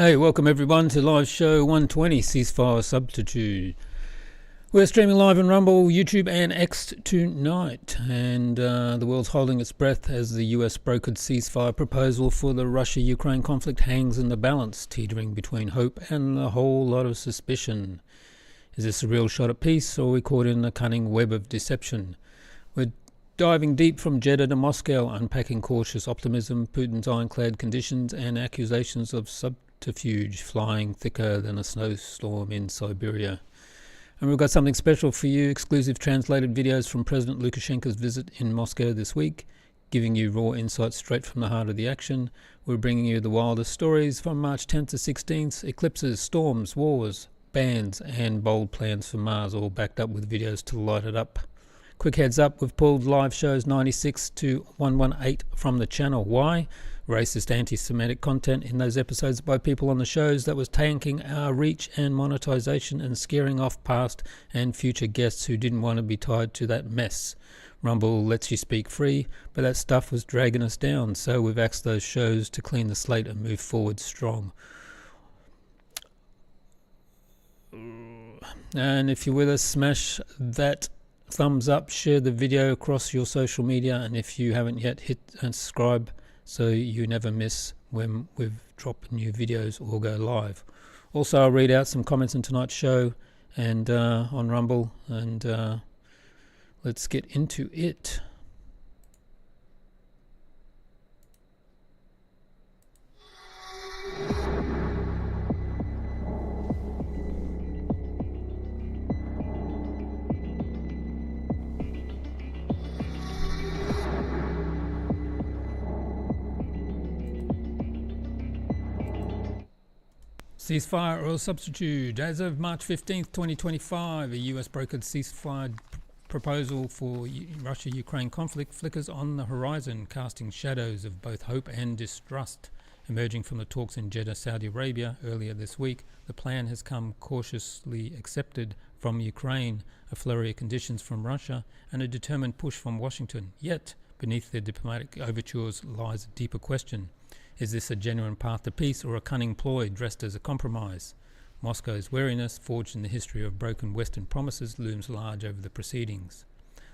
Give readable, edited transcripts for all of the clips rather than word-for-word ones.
Hey, welcome everyone to live show 120, Ceasefire Subterfuge. We're streaming live on Rumble, YouTube and X tonight, and the world's holding its breath as the US brokered ceasefire proposal for the Russia-Ukraine conflict hangs in the balance, teetering between hope and a whole lot of suspicion. Is this a real shot at peace, or are we caught in a cunning web of deception? We're diving deep from Jeddah to Moscow, unpacking cautious optimism, Putin's ironclad conditions and accusations of subterfuge flying thicker than a snowstorm in Siberia. And we've got something special for you, exclusive translated videos from President Lukashenko's visit in Moscow this week, giving you raw insights straight from the heart of the action. We're bringing you the wildest stories from March 10th to 16th, eclipses, storms, wars, bans and bold plans for Mars, all backed up with videos to light it up. Quick heads up, we've pulled live shows 96 to 118 from the channel. Why? Racist anti-Semitic content in those episodes by people on the shows that was tanking our reach and monetization and scaring off past and future guests who didn't want to be tied to that mess. Rumble lets you speak free, but that stuff was dragging us down, so we've axed those shows to clean the slate and move forward strong. And if you're with us, smash that thumbs up, share the video across your social media, and if you haven't yet, hit and subscribe so you never miss when we've dropped new videos or go live. Also, I'll read out some comments in tonight's show and on Rumble, and let's get into it. Ceasefire or subterfuge. As of March 15th, 2025, a US brokered ceasefire proposal for Russia-Ukraine conflict flickers on the horizon, casting shadows of both hope and distrust. Emerging from the talks in Jeddah, Saudi Arabia earlier this week, the plan has come cautiously accepted from Ukraine, a flurry of conditions from Russia, and a determined push from Washington. Yet, beneath the diplomatic overtures lies a deeper question. Is this a genuine path to peace or a cunning ploy dressed as a compromise? Moscow's wariness, forged in the history of broken Western promises, looms large over the proceedings.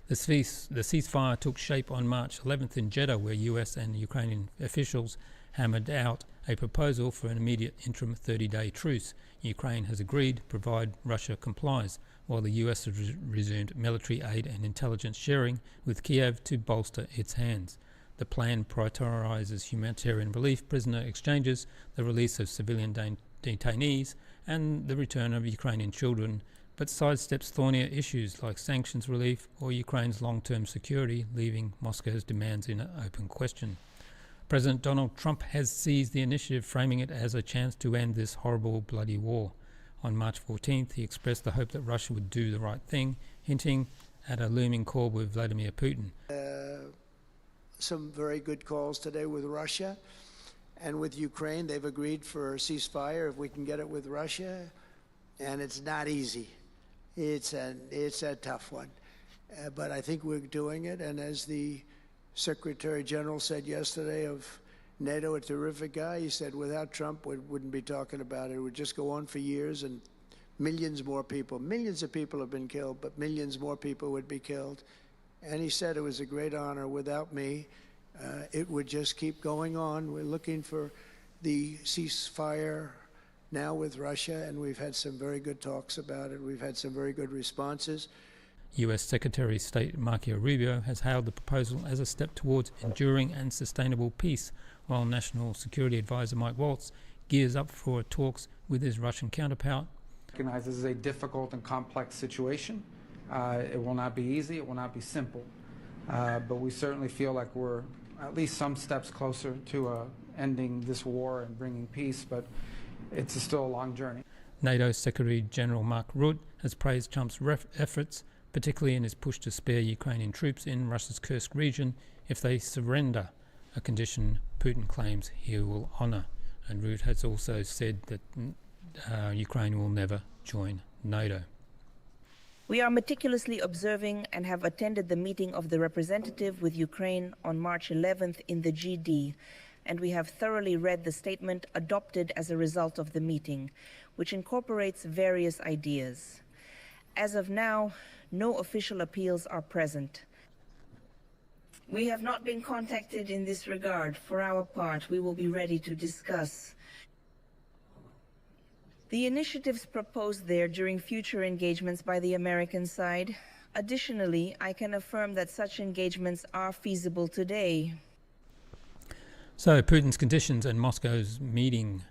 The ceasefire took shape on March 11th in Jeddah, where US and Ukrainian officials hammered out a proposal for an immediate interim 30-day truce. Ukraine has agreed, provided Russia complies, while the US has resumed military aid and intelligence sharing with Kiev to bolster its hands. The plan prioritizes humanitarian relief, prisoner exchanges, the release of civilian detainees, and the return of Ukrainian children, but sidesteps thornier issues like sanctions relief or Ukraine's long-term security, leaving Moscow's demands in open question. President Donald Trump has seized the initiative, framing it as a chance to end this horrible, bloody war. On March 14th, he expressed the hope that Russia would do the right thing, hinting at a looming call with Vladimir Putin. Some very good calls today with Russia and with Ukraine. They've agreed for a ceasefire if we can get it with Russia, and it's not easy. It's a tough one, but I think we're doing it. And as the Secretary General said yesterday of NATO, a terrific guy, he said without Trump we wouldn't be talking about it. It would just go on for years, and millions of people have been killed, but millions more people would be killed. And he said it was a great honor. Without me, it would just keep going on. We're looking for the ceasefire now with Russia, and we've had some very good talks about it. We've had some very good responses. US Secretary of State Marco Rubio has hailed the proposal as a step towards enduring and sustainable peace, while National Security Advisor Mike Waltz gears up for talks with his Russian counterpart. Recognize this is a difficult and complex situation. It will not be easy, it will not be simple, but we certainly feel like we're at least some steps closer to ending this war and bringing peace, but it's still a long journey. NATO Secretary General Mark Rutte has praised Trump's efforts, particularly in his push to spare Ukrainian troops in Russia's Kursk region if they surrender, a condition Putin claims he will honor. And Rutte has also said that Ukraine will never join NATO. We are meticulously observing and have attended the meeting of the representative with Ukraine on March 11th in the GD, and we have thoroughly read the statement adopted as a result of the meeting, which incorporates various ideas. As of now, no official appeals are present. We have not been contacted in this regard. For our part, we will be ready to discuss the initiatives proposed there during future engagements by the American side. Additionally, I can affirm that such engagements are feasible today. So, Putin's conditions and Moscow's meeting.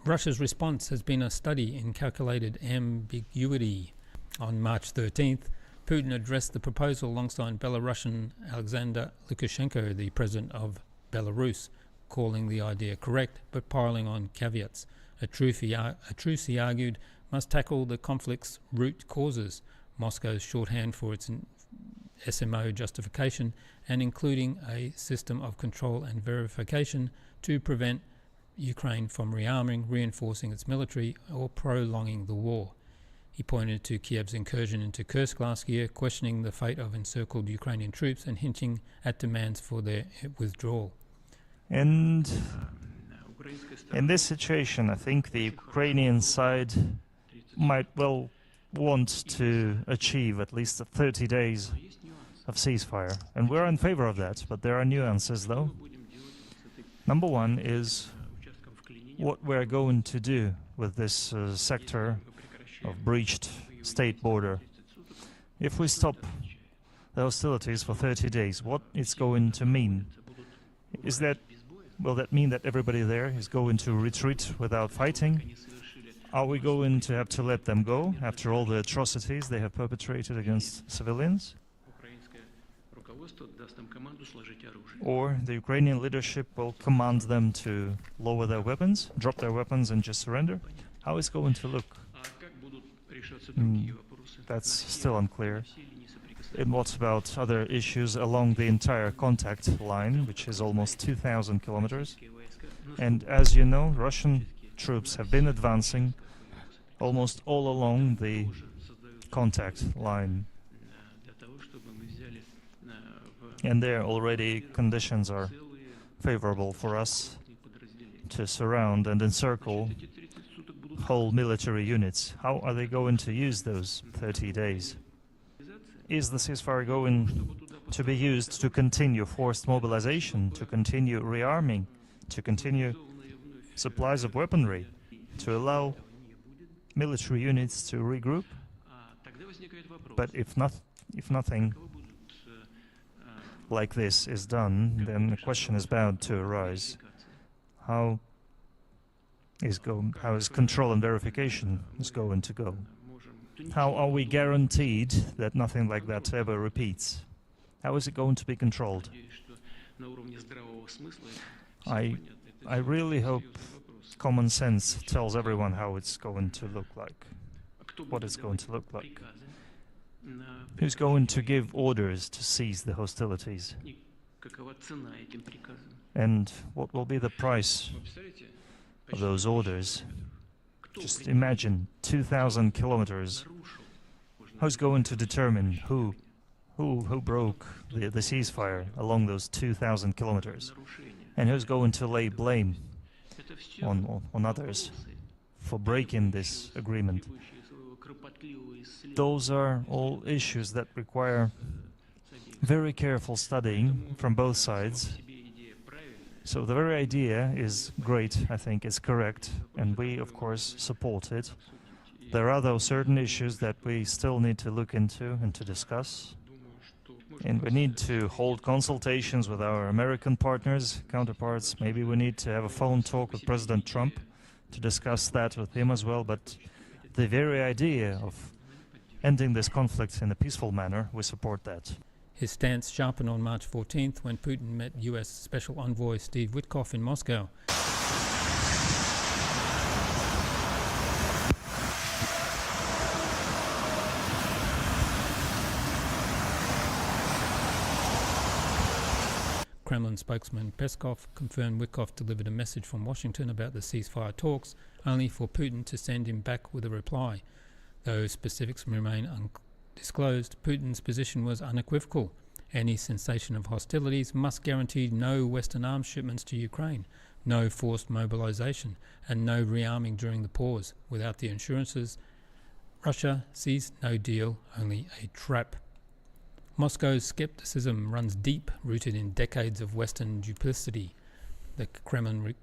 Russia's response has been a study in calculated ambiguity. On March 13th, Putin addressed the proposal alongside Belarusian Alexander Lukashenko, the president of Belarus, calling the idea correct but piling on caveats. A truce, he argued, must tackle the conflict's root causes, Moscow's shorthand for its SMO justification, and including a system of control and verification to prevent Ukraine from rearming, reinforcing its military, or prolonging the war. He pointed to Kiev's incursion into Kursk last year, questioning the fate of encircled Ukrainian troops and hinting at demands for their withdrawal. And in this situation, I think the Ukrainian side might well want to achieve at least 30 days of ceasefire. And we're in favor of that, but there are nuances though. Number one is what we're going to do with this sector of breached state border. If we stop the hostilities for 30 days, what it's going to mean? Will that mean that everybody there is going to retreat without fighting? Are we going to have to let them go after all the atrocities they have perpetrated against civilians? Or the Ukrainian leadership will command them to lower their weapons, drop their weapons and just surrender? How is it going to look? That's still unclear. And what about other issues along the entire contact line, which is almost 2,000 kilometers? And as you know, Russian troops have been advancing almost all along the contact line. And there already conditions are favorable for us to surround and encircle whole military units. How are they going to use those 30 days? Is the ceasefire going to be used to continue forced mobilization, to continue rearming, to continue supplies of weaponry, to allow military units to regroup? But if nothing like this is done, then the question is bound to arise. How is control and verification is going to go? How are we guaranteed that nothing like that ever repeats? How is it going to be controlled? I really hope common sense tells everyone how it's going to look like, what it's going to look like. Who's going to give orders to cease the hostilities? And what will be the price of those orders? Just imagine 2,000 kilometers. Who's going to determine who broke the ceasefire along those 2,000 kilometers? And who's going to lay blame on others for breaking this agreement? Those are all issues that require very careful studying from both sides. So the very idea is great, I think it's correct, and we of course support it. There are though certain issues that we still need to look into and to discuss. And we need to hold consultations with our American partners, counterparts. Maybe we need to have a phone talk with President Trump to discuss that with him as well. But the very idea of ending this conflict in a peaceful manner, we support that. His stance sharpened on March 14th when Putin met US Special Envoy Steve Witkoff in Moscow. Kremlin spokesman Peskov confirmed Witkoff delivered a message from Washington about the ceasefire talks, only for Putin to send him back with a reply. Though specifics remain undisclosed, Putin's position was unequivocal. Any cessation of hostilities must guarantee no Western arms shipments to Ukraine, no forced mobilization, and no rearming during the pause. Without the assurances, Russia sees no deal, only a trap. Moscow's skepticism runs deep, rooted in decades of Western duplicity. The Kremlin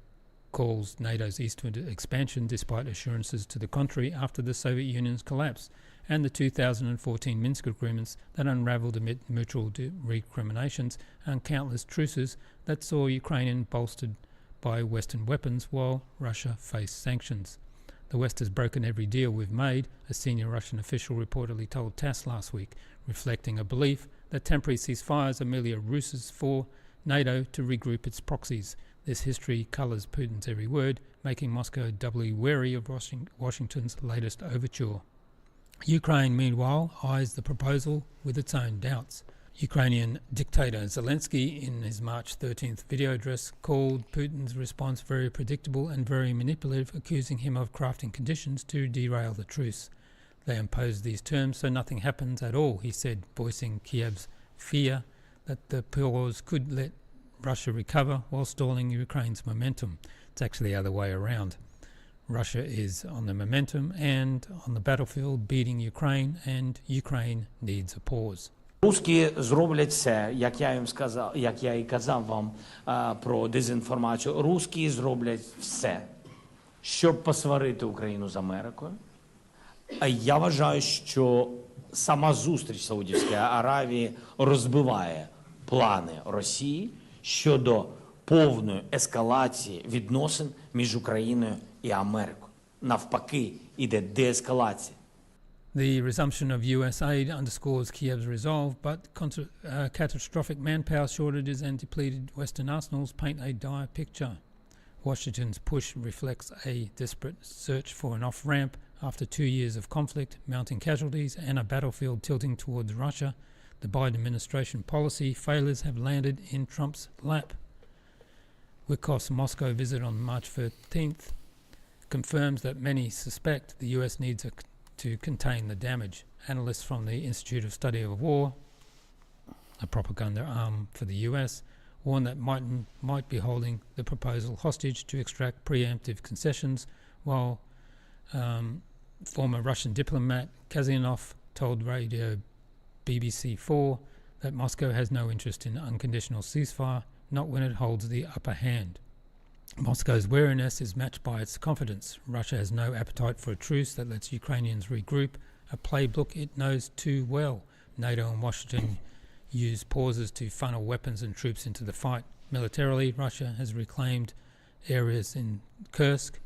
calls NATO's eastward expansion despite assurances to the contrary after the Soviet Union's collapse, and the 2014 Minsk agreements that unravelled amid mutual recriminations and countless truces that saw Ukraine bolstered by Western weapons while Russia faced sanctions. The West has broken every deal we've made, a senior Russian official reportedly told TASS last week, reflecting a belief that temporary ceasefires are merely a ruse for NATO to regroup its proxies. This history colours Putin's every word, making Moscow doubly wary of Washington's latest overture. Ukraine, meanwhile, eyes the proposal with its own doubts. Ukrainian dictator Zelensky, in his March 13th video address, called Putin's response very predictable and very manipulative, accusing him of crafting conditions to derail the truce. They imposed these terms so nothing happens at all, he said, voicing Kiev's fear that the pause could let Russia recover while stalling Ukraine's momentum. It's actually the other way around. Russia is on the momentum and on the battlefield beating Ukraine, and Ukraine needs a pause. Русські зроблять все, як я їм сказав, як я і казав вам про дезінформацію. Русські зроблять все, щоб посварити Україну з Америкою. Я вважаю, що сама зустріч Саудівської Аравії розбиває плани Росії щодо повної ескалації відносин між Україною і Америкою. Навпаки, іде деескалація. The resumption of US aid underscores Kiev's resolve, but catastrophic manpower shortages and depleted Western arsenals paint a dire picture. Washington's push reflects a desperate search for an off-ramp after 2 years of conflict, mounting casualties, and a battlefield tilting towards Russia. The Biden administration policy failures have landed in Trump's lap. Witkoff's Moscow visit on March 13th confirms that many suspect the US needs to contain the damage. Analysts from the Institute of Study of War, a propaganda arm for the US, warn that might be holding the proposal hostage to extract preemptive concessions, while former Russian diplomat Kazyanov told Radio BBC4 that Moscow has no interest in unconditional ceasefire, not when it holds the upper hand. Moscow's wariness is matched by its confidence. Russia has no appetite for a truce that lets Ukrainians regroup, a playbook it knows too well. NATO and Washington use pauses to funnel weapons and troops into the fight. Militarily, Russia has reclaimed areas in Kursk,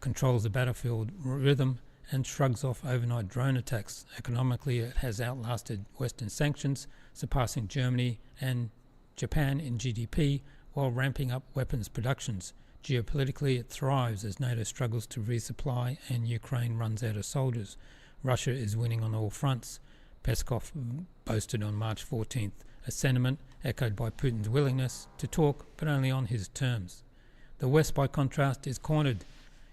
controls the battlefield rhythm, and shrugs off overnight drone attacks. Economically, it has outlasted Western sanctions, surpassing Germany and Japan in GDP, while ramping up weapons productions. Geopolitically, it thrives as NATO struggles to resupply and Ukraine runs out of soldiers. Russia is winning on all fronts. Peskov boasted on March 14th, a sentiment echoed by Putin's willingness to talk, but only on his terms. The West, by contrast, is cornered.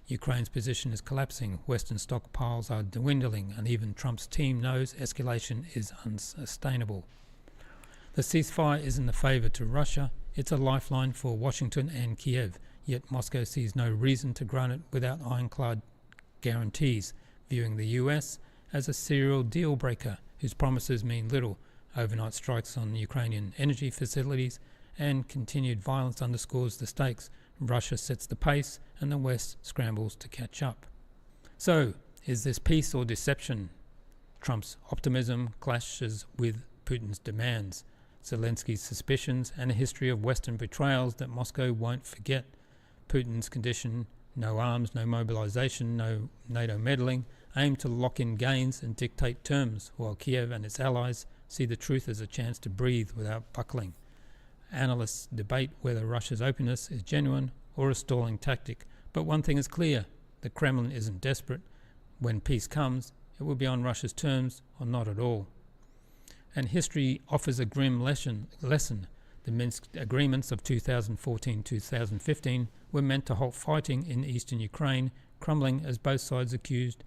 Ukraine's position is collapsing, Western stockpiles are dwindling, and even Trump's team knows escalation is unsustainable. The ceasefire isn't a favour to Russia, it's a lifeline for Washington and Kiev, yet Moscow sees no reason to grant it without ironclad guarantees, viewing the US as a serial deal-breaker whose promises mean little. Overnight strikes on Ukrainian energy facilities and continued violence underscores the stakes. Russia sets the pace and the West scrambles to catch up. So, is this peace or deception? Trump's optimism clashes with Putin's demands, Zelensky's suspicions, and a history of Western betrayals that Moscow won't forget. Putin's condition, no arms, no mobilization, no NATO meddling, aim to lock in gains and dictate terms, while Kiev and its allies see the truth as a chance to breathe without buckling. Analysts debate whether Russia's openness is genuine or a stalling tactic, but one thing is clear, the Kremlin isn't desperate. When peace comes, it will be on Russia's terms or not at all. And history offers a grim lesson. The Minsk agreements of 2014-2015 were meant to halt fighting in eastern Ukraine, crumbling as both sides accused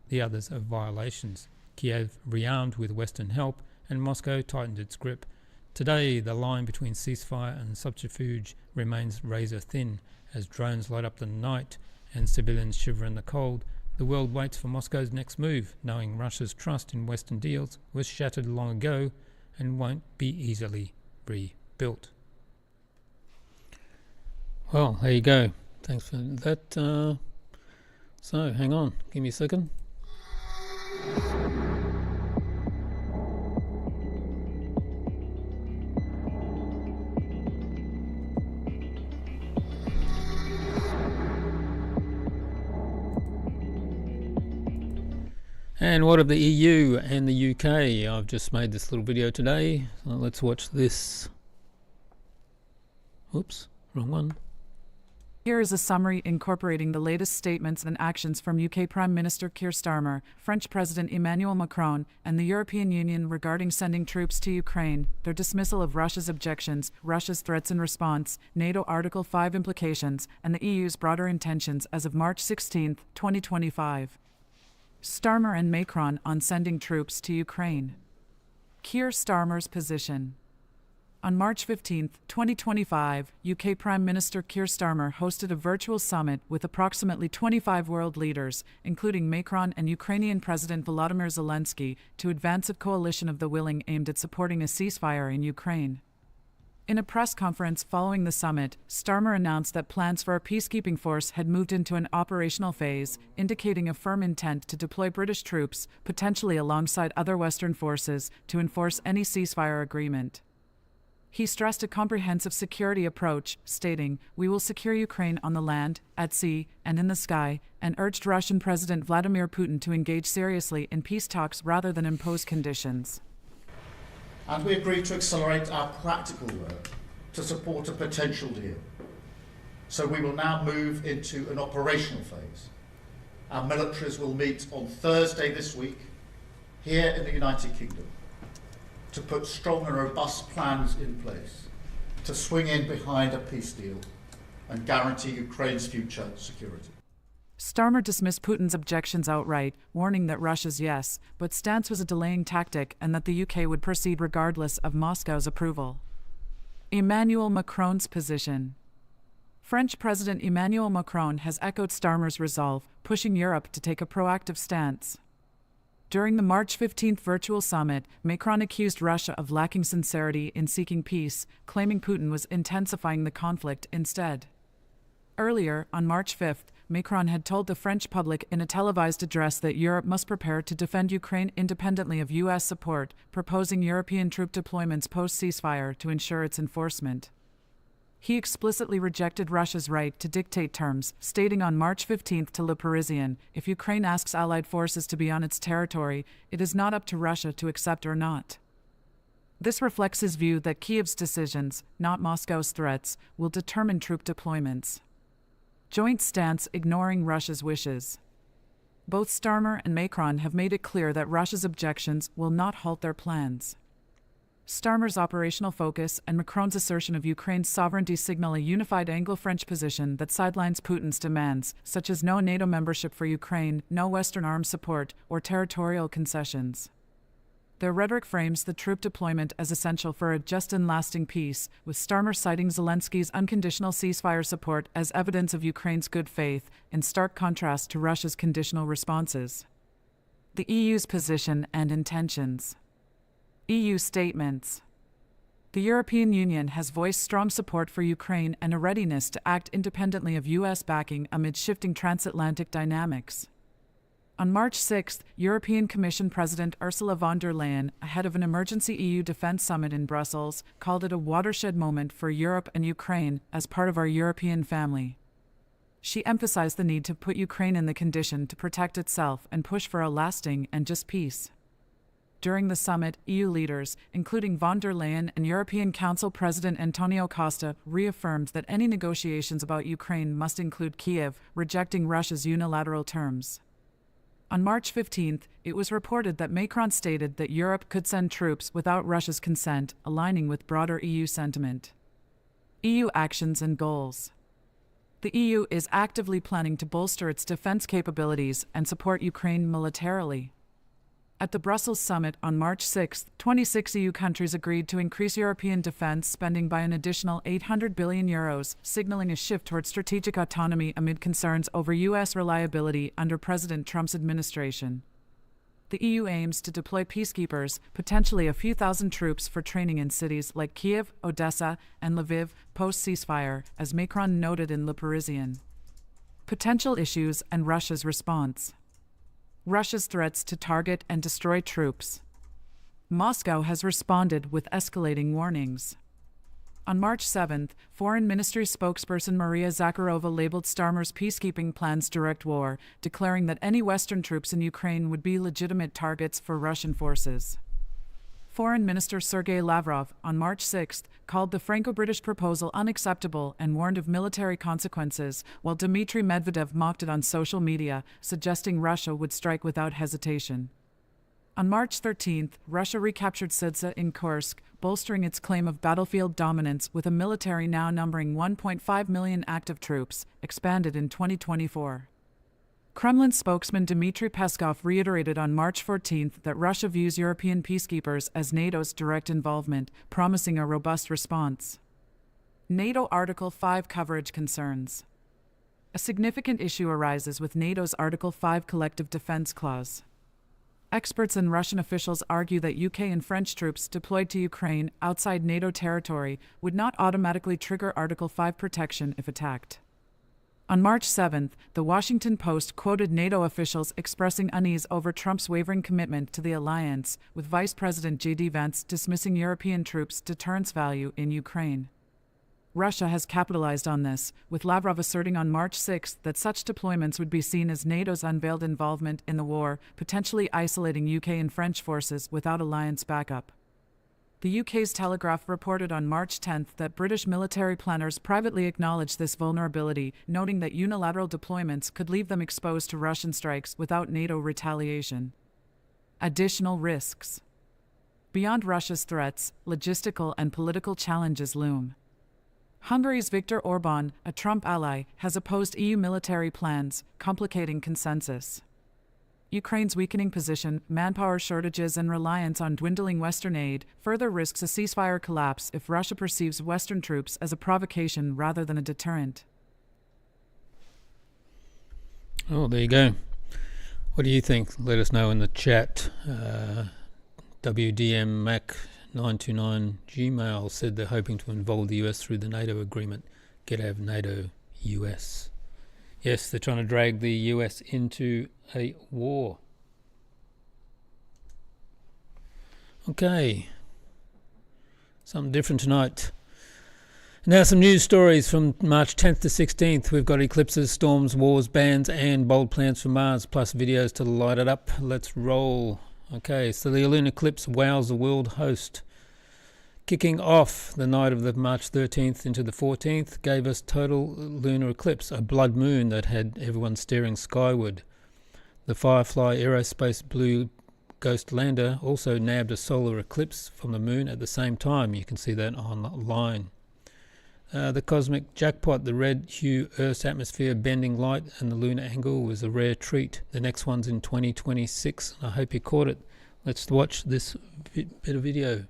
the others of violations. Kiev rearmed with Western help, and Moscow tightened its grip. Today, the line between ceasefire and subterfuge remains razor thin. As drones light up the night and civilians shiver in the cold, the world waits for Moscow's next move, knowing Russia's trust in Western deals was shattered long ago and won't be easily rebuilt. Well, there you go. Thanks for that. So, hang on. Give me a second. And what of the EU and the UK? I've just made this little video today. So let's watch this. Oops, wrong one. Here is a summary incorporating the latest statements and actions from UK Prime Minister Keir Starmer, French President Emmanuel Macron, and the European Union regarding sending troops to Ukraine, their dismissal of Russia's objections, Russia's threats in response, NATO Article 5 implications, and the EU's broader intentions as of March 16, 2025. Starmer and Macron on sending troops to Ukraine. Keir Starmer's position. On March 15, 2025, UK Prime Minister Keir Starmer hosted a virtual summit with approximately 25 world leaders, including Macron and Ukrainian President Volodymyr Zelensky, to advance a coalition of the willing aimed at supporting a ceasefire in Ukraine. In a press conference following the summit, Starmer announced that plans for a peacekeeping force had moved into an operational phase, indicating a firm intent to deploy British troops, potentially alongside other Western forces, to enforce any ceasefire agreement. He stressed a comprehensive security approach, stating, "We will secure Ukraine on the land, at sea, and in the sky," and urged Russian President Vladimir Putin to engage seriously in peace talks rather than impose conditions. And we agreed to accelerate our practical work to support a potential deal. So we will now move into an operational phase. Our militaries will meet on Thursday this week here in the United Kingdom to put strong and robust plans in place to swing in behind a peace deal and guarantee Ukraine's future security. Starmer dismissed Putin's objections outright, warning that Russia's yes, but stance was a delaying tactic and that the UK would proceed regardless of Moscow's approval. Emmanuel Macron's position. French President Emmanuel Macron has echoed Starmer's resolve, pushing Europe to take a proactive stance. During the March 15 virtual summit, Macron accused Russia of lacking sincerity in seeking peace, claiming Putin was intensifying the conflict instead. Earlier, on March 5, Macron had told the French public in a televised address that Europe must prepare to defend Ukraine independently of U.S. support, proposing European troop deployments post-ceasefire to ensure its enforcement. He explicitly rejected Russia's right to dictate terms, stating on March 15 to Le Parisien, "If Ukraine asks Allied forces to be on its territory, it is not up to Russia to accept or not." This reflects his view that Kiev's decisions, not Moscow's threats, will determine troop deployments. Joint stance ignoring Russia's wishes. Both Starmer and Macron have made it clear that Russia's objections will not halt their plans. Starmer's operational focus and Macron's assertion of Ukraine's sovereignty signal a unified Anglo-French position that sidelines Putin's demands, such as no NATO membership for Ukraine, no Western arms support, or territorial concessions. Their rhetoric frames the troop deployment as essential for a just and lasting peace, with Starmer citing Zelensky's unconditional ceasefire support as evidence of Ukraine's good faith, in stark contrast to Russia's conditional responses. The EU's position and intentions. EU statements. The European Union has voiced strong support for Ukraine and a readiness to act independently of U.S. backing amid shifting transatlantic dynamics. On March 6, European Commission President Ursula von der Leyen, ahead of an emergency EU defense summit in Brussels, called it a watershed moment for Europe and Ukraine as part of our European family. She emphasized the need to put Ukraine in the condition to protect itself and push for a lasting and just peace. During the summit, EU leaders, including von der Leyen and European Council President Antonio Costa, reaffirmed that any negotiations about Ukraine must include Kiev, rejecting Russia's unilateral terms. On March 15, it was reported that Macron stated that Europe could send troops without Russia's consent, aligning with broader EU sentiment. EU actions and goals. The EU is actively planning to bolster its defense capabilities and support Ukraine militarily. At the Brussels summit on March 6, 26 EU countries agreed to increase European defence spending by an additional €800 billion, signalling a shift toward strategic autonomy amid concerns over US reliability under President Trump's administration. The EU aims to deploy peacekeepers, potentially a few thousand troops for training in cities like Kiev, Odessa, and Lviv post-ceasefire, as Macron noted in Le Parisien. Potential issues and Russia's response. Russia's threats to target and destroy troops. Moscow has responded with escalating warnings. On March 7th, Foreign Ministry spokesperson Maria Zakharova labeled Starmer's peacekeeping plans direct war, declaring that any Western troops in Ukraine would be legitimate targets for Russian forces. Foreign Minister Sergei Lavrov, on March 6th, called the Franco-British proposal unacceptable and warned of military consequences, while Dmitry Medvedev mocked it on social media, suggesting Russia would strike without hesitation. On March 13th, Russia recaptured Sudza in Kursk, bolstering its claim of battlefield dominance with a military now numbering 1.5 million active troops, expanded in 2024. Kremlin spokesman Dmitry Peskov reiterated on March 14th that Russia views European peacekeepers as NATO's direct involvement, promising a robust response. NATO Article 5 coverage concerns. A significant issue arises with NATO's Article 5 collective defense clause. Experts and Russian officials argue that UK and French troops deployed to Ukraine outside NATO territory would not automatically trigger Article 5 protection if attacked. On March 7th, The Washington Post quoted NATO officials expressing unease over Trump's wavering commitment to the alliance, with Vice President J.D. Vance dismissing European troops' deterrence value in Ukraine. Russia has capitalized on this, with Lavrov asserting on March 6 that such deployments would be seen as NATO's unveiled involvement in the war, potentially isolating UK and French forces without alliance backup. The UK's Telegraph reported on March 10 that British military planners privately acknowledged this vulnerability, noting that unilateral deployments could leave them exposed to Russian strikes without NATO retaliation. Additional risks. Beyond Russia's threats, logistical and political challenges loom. Hungary's Viktor Orban, a Trump ally, has opposed EU military plans, complicating consensus. Ukraine's weakening position, manpower shortages, and reliance on dwindling Western aid further risks a ceasefire collapse if Russia perceives Western troops as a provocation rather than a deterrent. Oh, there you go. What do you think? Let us know in the chat. WDMMac929 Gmail said they're hoping to involve the US through the NATO agreement. Get out of NATO, US. Yes, they're trying to drag the US into a war. Okay. Something different tonight. Now some news stories from March 10th to 16th. We've got eclipses, storms, wars, bans, and bold plans for Mars, plus videos to light it up. Let's roll. Okay, so the lunar eclipse wows the world host. Kicking off the night of the March 13th into the 14th gave us total lunar eclipse, a blood moon that had everyone staring skyward. The Firefly Aerospace Blue Ghost lander also nabbed a solar eclipse from the moon at the same time. You can see that online. The cosmic jackpot, the red hue Earth's atmosphere bending light and the lunar angle, was a rare treat. The next one's in 2026. I hope you caught it. Let's watch this bit of video.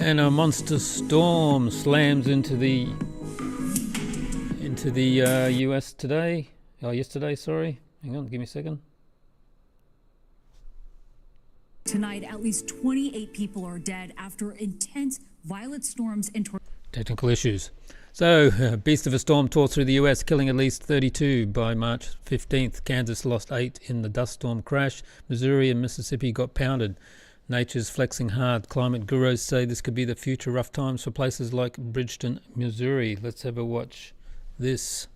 And a monster storm slams into the US today. Oh, yesterday, sorry. Hang on, give me a second. Tonight, at least 28 people are dead after intense violent storms and technical issues. So, beast of a storm tore through the US, killing at least 32 by March 15th. Kansas lost 8 in the dust storm crash. Missouri and Mississippi got pounded. Nature's flexing hard. Climate gurus say this could be the future rough times for places like Bridgeton, Missouri. Let's have a watch this.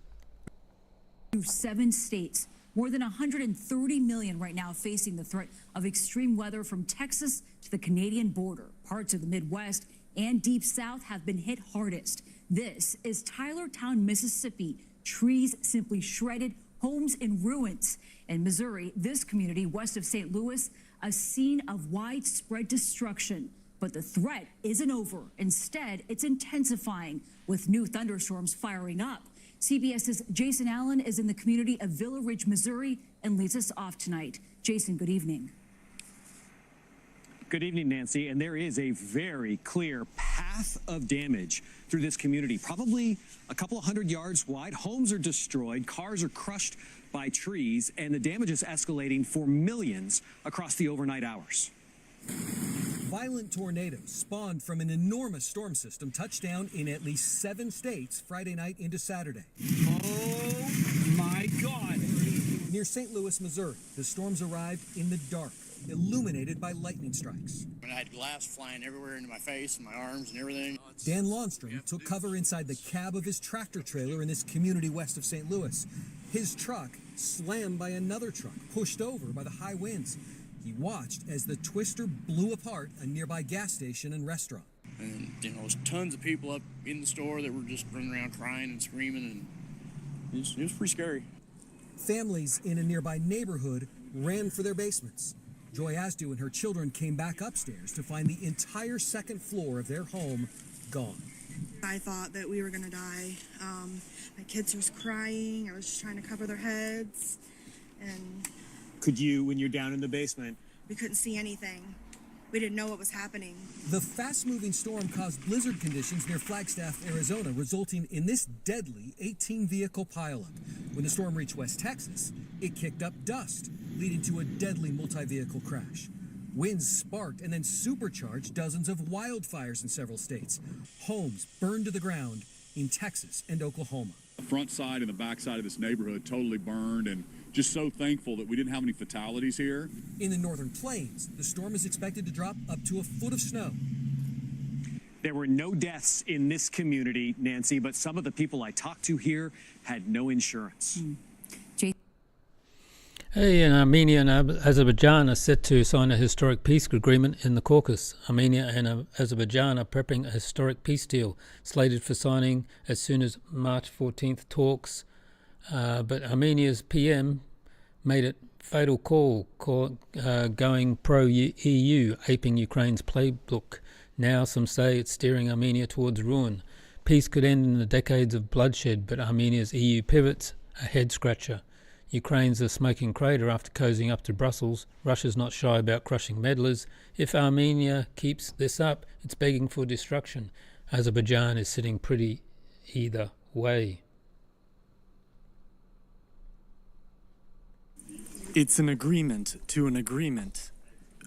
7 states. More than 130 million right now facing the threat of extreme weather from Texas to the Canadian border. Parts of the Midwest and Deep South have been hit hardest. This is Tylertown, Mississippi. Trees simply shredded, homes in ruins. In Missouri, this community west of St. Louis, a scene of widespread destruction. But the threat isn't over. Instead, it's intensifying with new thunderstorms firing up. CBS's Jason Allen is in the community of Villa Ridge, Missouri, and leads us off tonight. Jason, good evening. Good evening, Nancy. And there is a very clear path of damage through this community, probably a couple of 100 yards wide. Homes are destroyed, cars are crushed by trees, and the damage is escalating for millions across the overnight hours. Violent tornadoes spawned from an enormous storm system touched down in at least 7 states Friday night into Saturday. Oh my God! Near St. Louis, Missouri, the storms arrived in the dark, illuminated by lightning strikes. I had glass flying everywhere into my face and my arms and everything. Dan Lawnstrom took cover inside the cab of his tractor trailer in this community west of St. Louis. His truck slammed by another truck, pushed over by the high winds. He watched as the twister blew apart a nearby gas station and restaurant. And, there's tons of people up in the store that were just running around crying and screaming, and it was pretty scary. Families in a nearby neighborhood ran for their basements. Joy Asdu and her children came back upstairs to find the entire second floor of their home gone. I thought that we were going to die. My kids were crying. I was just trying to cover their heads. And Could you, when you're down in the basement? We couldn't see anything. We didn't know what was happening. The fast-moving storm caused blizzard conditions near Flagstaff, Arizona, resulting in this deadly 18-vehicle pileup. When the storm reached West Texas, it kicked up dust, leading to a deadly multi-vehicle crash. Winds sparked and then supercharged dozens of wildfires in several states. Homes burned to the ground in Texas and Oklahoma. The front side and the back side of this neighborhood totally burned, and just so thankful that we didn't have any fatalities here. In the northern plains, the storm is expected to drop up to a foot of snow. There were no deaths in this community, Nancy, but some of the people I talked to here had no insurance. Hey, and Armenia and Azerbaijan are set to sign a historic peace agreement in the Caucasus. Armenia and Azerbaijan are prepping a historic peace deal, slated for signing as soon as March 14th talks. But Armenia's PM made a fatal call going pro-EU, aping Ukraine's playbook. Now some say it's steering Armenia towards ruin. Peace could end in the decades of bloodshed, but Armenia's EU pivot's a head-scratcher. Ukraine's a smoking crater after cozying up to Brussels. Russia's not shy about crushing meddlers. If Armenia keeps this up, it's begging for destruction. Azerbaijan is sitting pretty either way. It's an agreement to an agreement.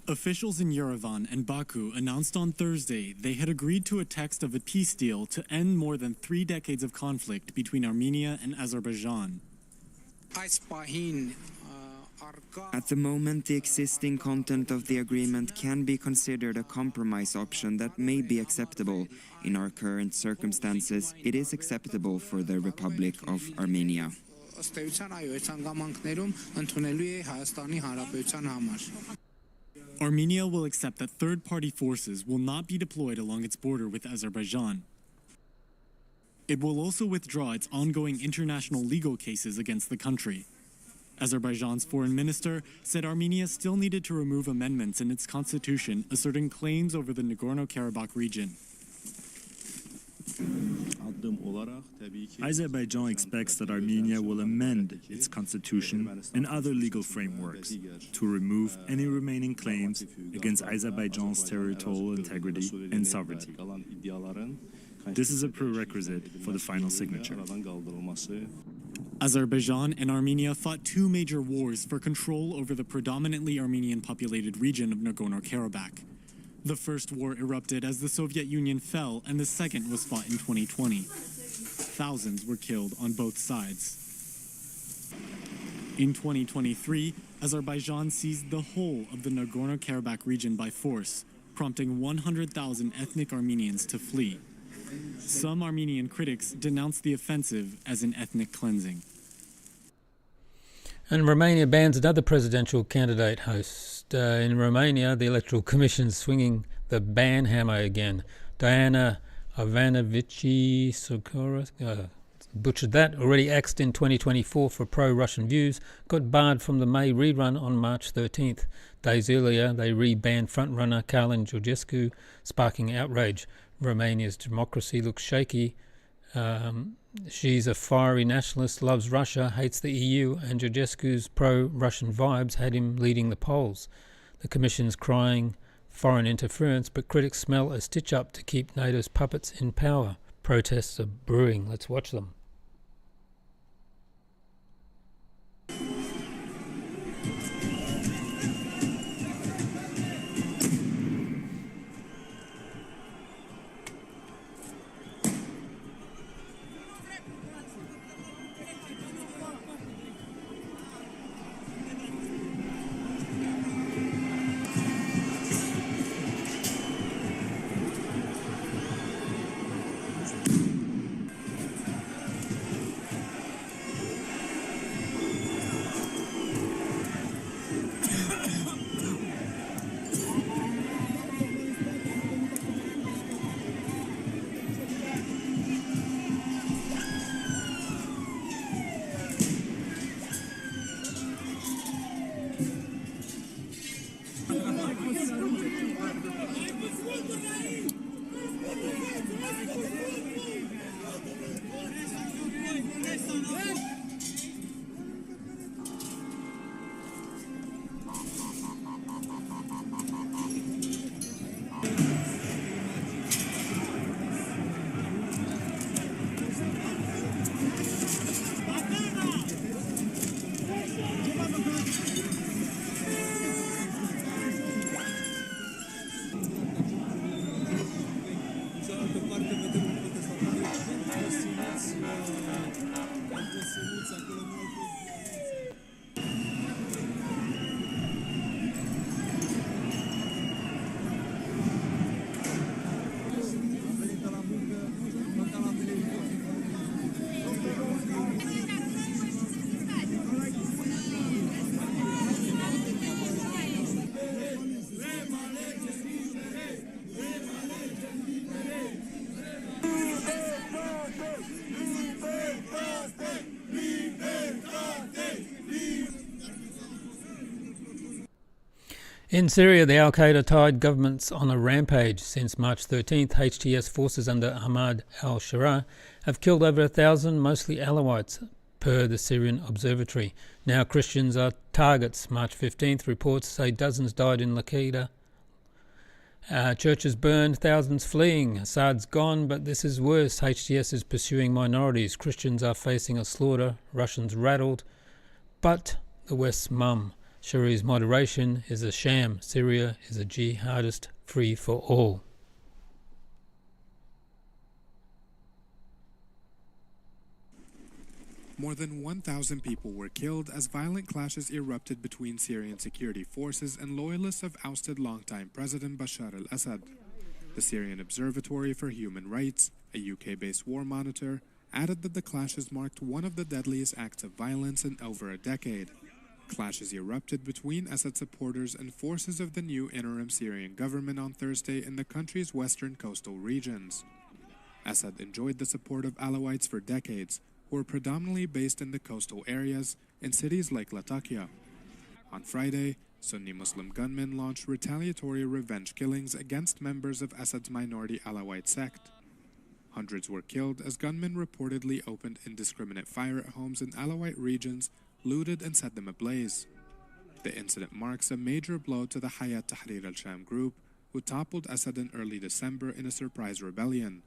Officials in Yerevan and Baku announced on Thursday they had agreed to a text of a peace deal to end more than 3 decades of conflict between Armenia and Azerbaijan. At the moment, the existing content of the agreement can be considered a compromise option that may be acceptable. In our current circumstances, it is acceptable for the Republic of Armenia. Armenia will accept that third-party forces will not be deployed along its border with Azerbaijan. It will also withdraw its ongoing international legal cases against the country. Azerbaijan's foreign minister said Armenia still needed to remove amendments in its constitution asserting claims over the Nagorno-Karabakh region. Azerbaijan expects that Armenia will amend its constitution and other legal frameworks to remove any remaining claims against Azerbaijan's territorial integrity and sovereignty. This is a prerequisite for the final signature. Azerbaijan and Armenia fought two major wars for control over the predominantly Armenian-populated region of Nagorno-Karabakh. The first war erupted as the Soviet Union fell, and the second was fought in 2020. Thousands were killed on both sides. In 2023, Azerbaijan seized the whole of the Nagorno-Karabakh region by force, prompting 100,000 ethnic Armenians to flee. Some Armenian critics denounced the offensive as an ethnic cleansing. And Romania bans another presidential candidate host. In Romania, the Electoral Commission's swinging the ban hammer again. Diana Ivanovici Sokora, butchered that, already axed in 2024 for pro-Russian views, got barred from the May rerun on March 13th. Days earlier, they re-banned frontrunner Carlin Georgescu, sparking outrage. Romania's democracy looks shaky. She's a fiery nationalist, loves Russia, hates the EU, and Georgescu's pro-Russian vibes had him leading the polls. The Commission's crying foreign interference, but critics smell a stitch-up to keep NATO's puppets in power. Protests are brewing. Let's watch them. In Syria, the al-Qaeda-tied government's on a rampage. Since March 13th, HTS forces under Ahmad al-Sharaa have killed over 1,000, mostly Alawites, per the Syrian Observatory. Now Christians are targets. March 15th, reports say dozens died in Laqeda. Churches burned, thousands fleeing. Assad's gone, but this is worse. HTS is pursuing minorities. Christians are facing a slaughter. Russians rattled. But the West's mum. Shari's moderation is a sham. Syria is a jihadist free for all. More than 1,000 people were killed as violent clashes erupted between Syrian security forces and loyalists of ousted longtime President Bashar al-Assad. The Syrian Observatory for Human Rights, a UK-based war monitor, added that the clashes marked one of the deadliest acts of violence in over a decade. Clashes erupted between Assad supporters and forces of the new interim Syrian government on Thursday in the country's western coastal regions. Assad enjoyed the support of Alawites for decades, who were predominantly based in the coastal areas in cities like Latakia. On Friday, Sunni Muslim gunmen launched retaliatory revenge killings against members of Assad's minority Alawite sect. Hundreds were killed as gunmen reportedly opened indiscriminate fire at homes in Alawite regions, looted and set them ablaze. The incident marks a major blow to the Hayat Tahrir al-Sham group, who toppled Assad in early December in a surprise rebellion.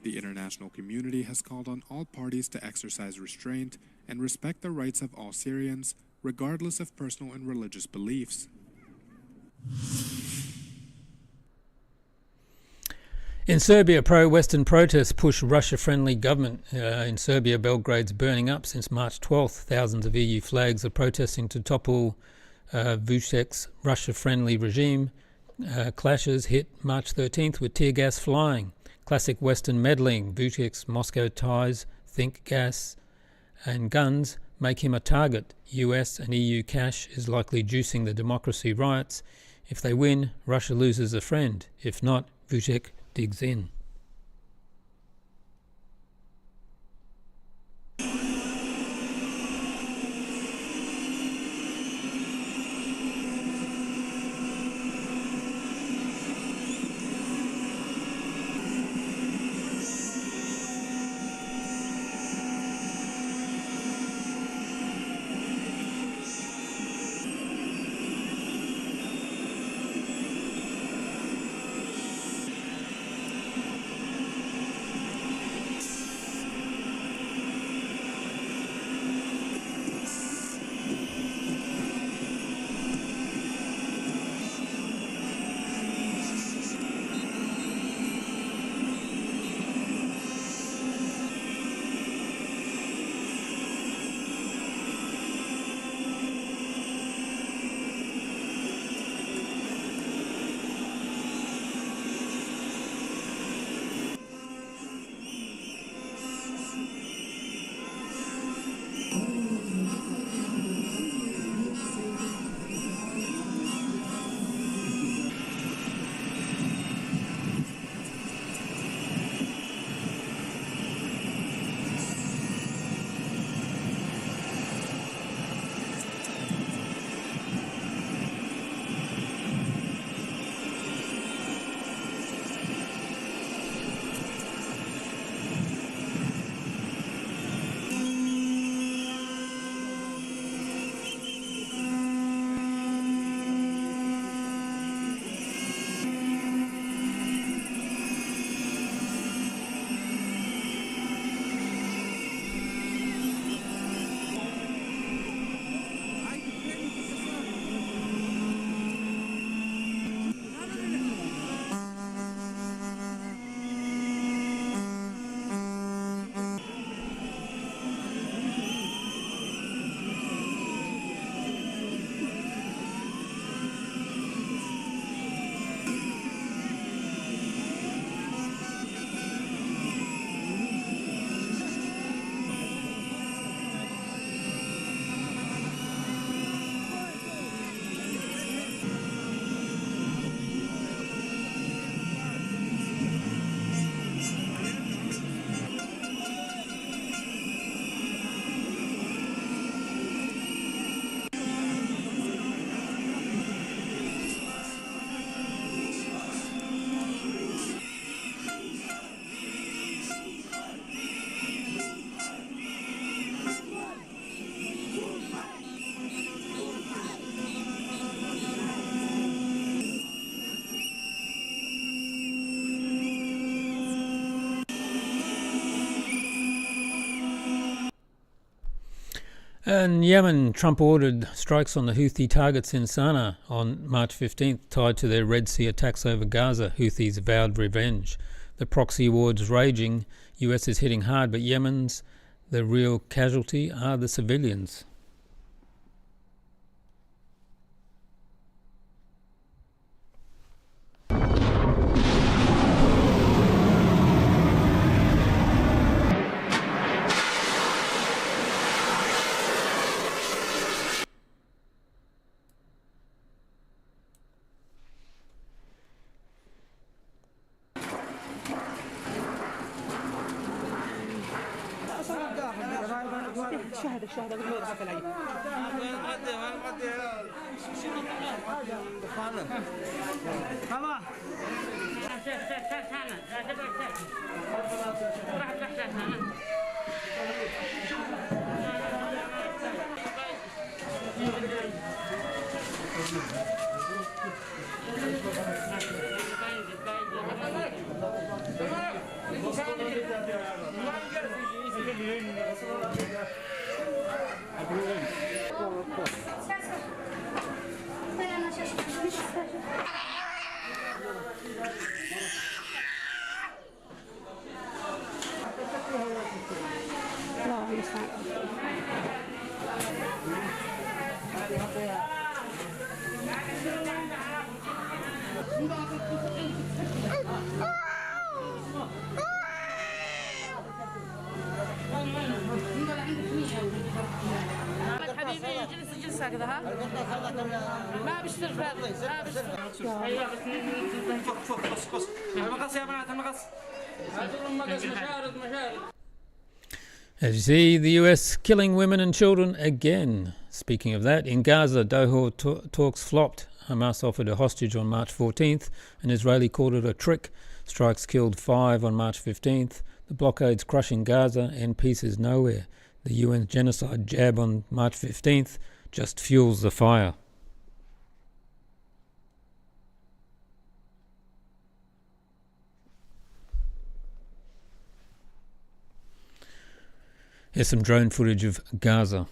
The international community has called on all parties to exercise restraint and respect the rights of all Syrians, regardless of personal and religious beliefs. In Serbia, pro-Western protests push Russia-friendly government. In Serbia, Belgrade's burning up since March 12th. Thousands of EU flags are protesting to topple Vucic's Russia-friendly regime. Clashes hit March 13th with tear gas flying. Classic Western meddling. Vucic's Moscow ties, think gas and guns make him a target. US and EU cash is likely juicing the democracy riots. If they win, Russia loses a friend. If not, Vucic digs in. In Yemen, Trump ordered strikes on the Houthi targets in Sana'a on March 15th, tied to their Red Sea attacks over Gaza. Houthis vowed revenge. The proxy war's raging. US is hitting hard, but Yemen's the real casualty are the civilians. Tamam. As you see, the US killing women and children again. Speaking of that, in Gaza, Doha talks flopped. Hamas offered a hostage on March 14th. An Israeli called it a trick. Strikes killed 5 on March 15th. The blockades crushing Gaza and peace is nowhere. The UN genocide jab on March 15th just fuels the fire. Here's some drone footage of Gaza.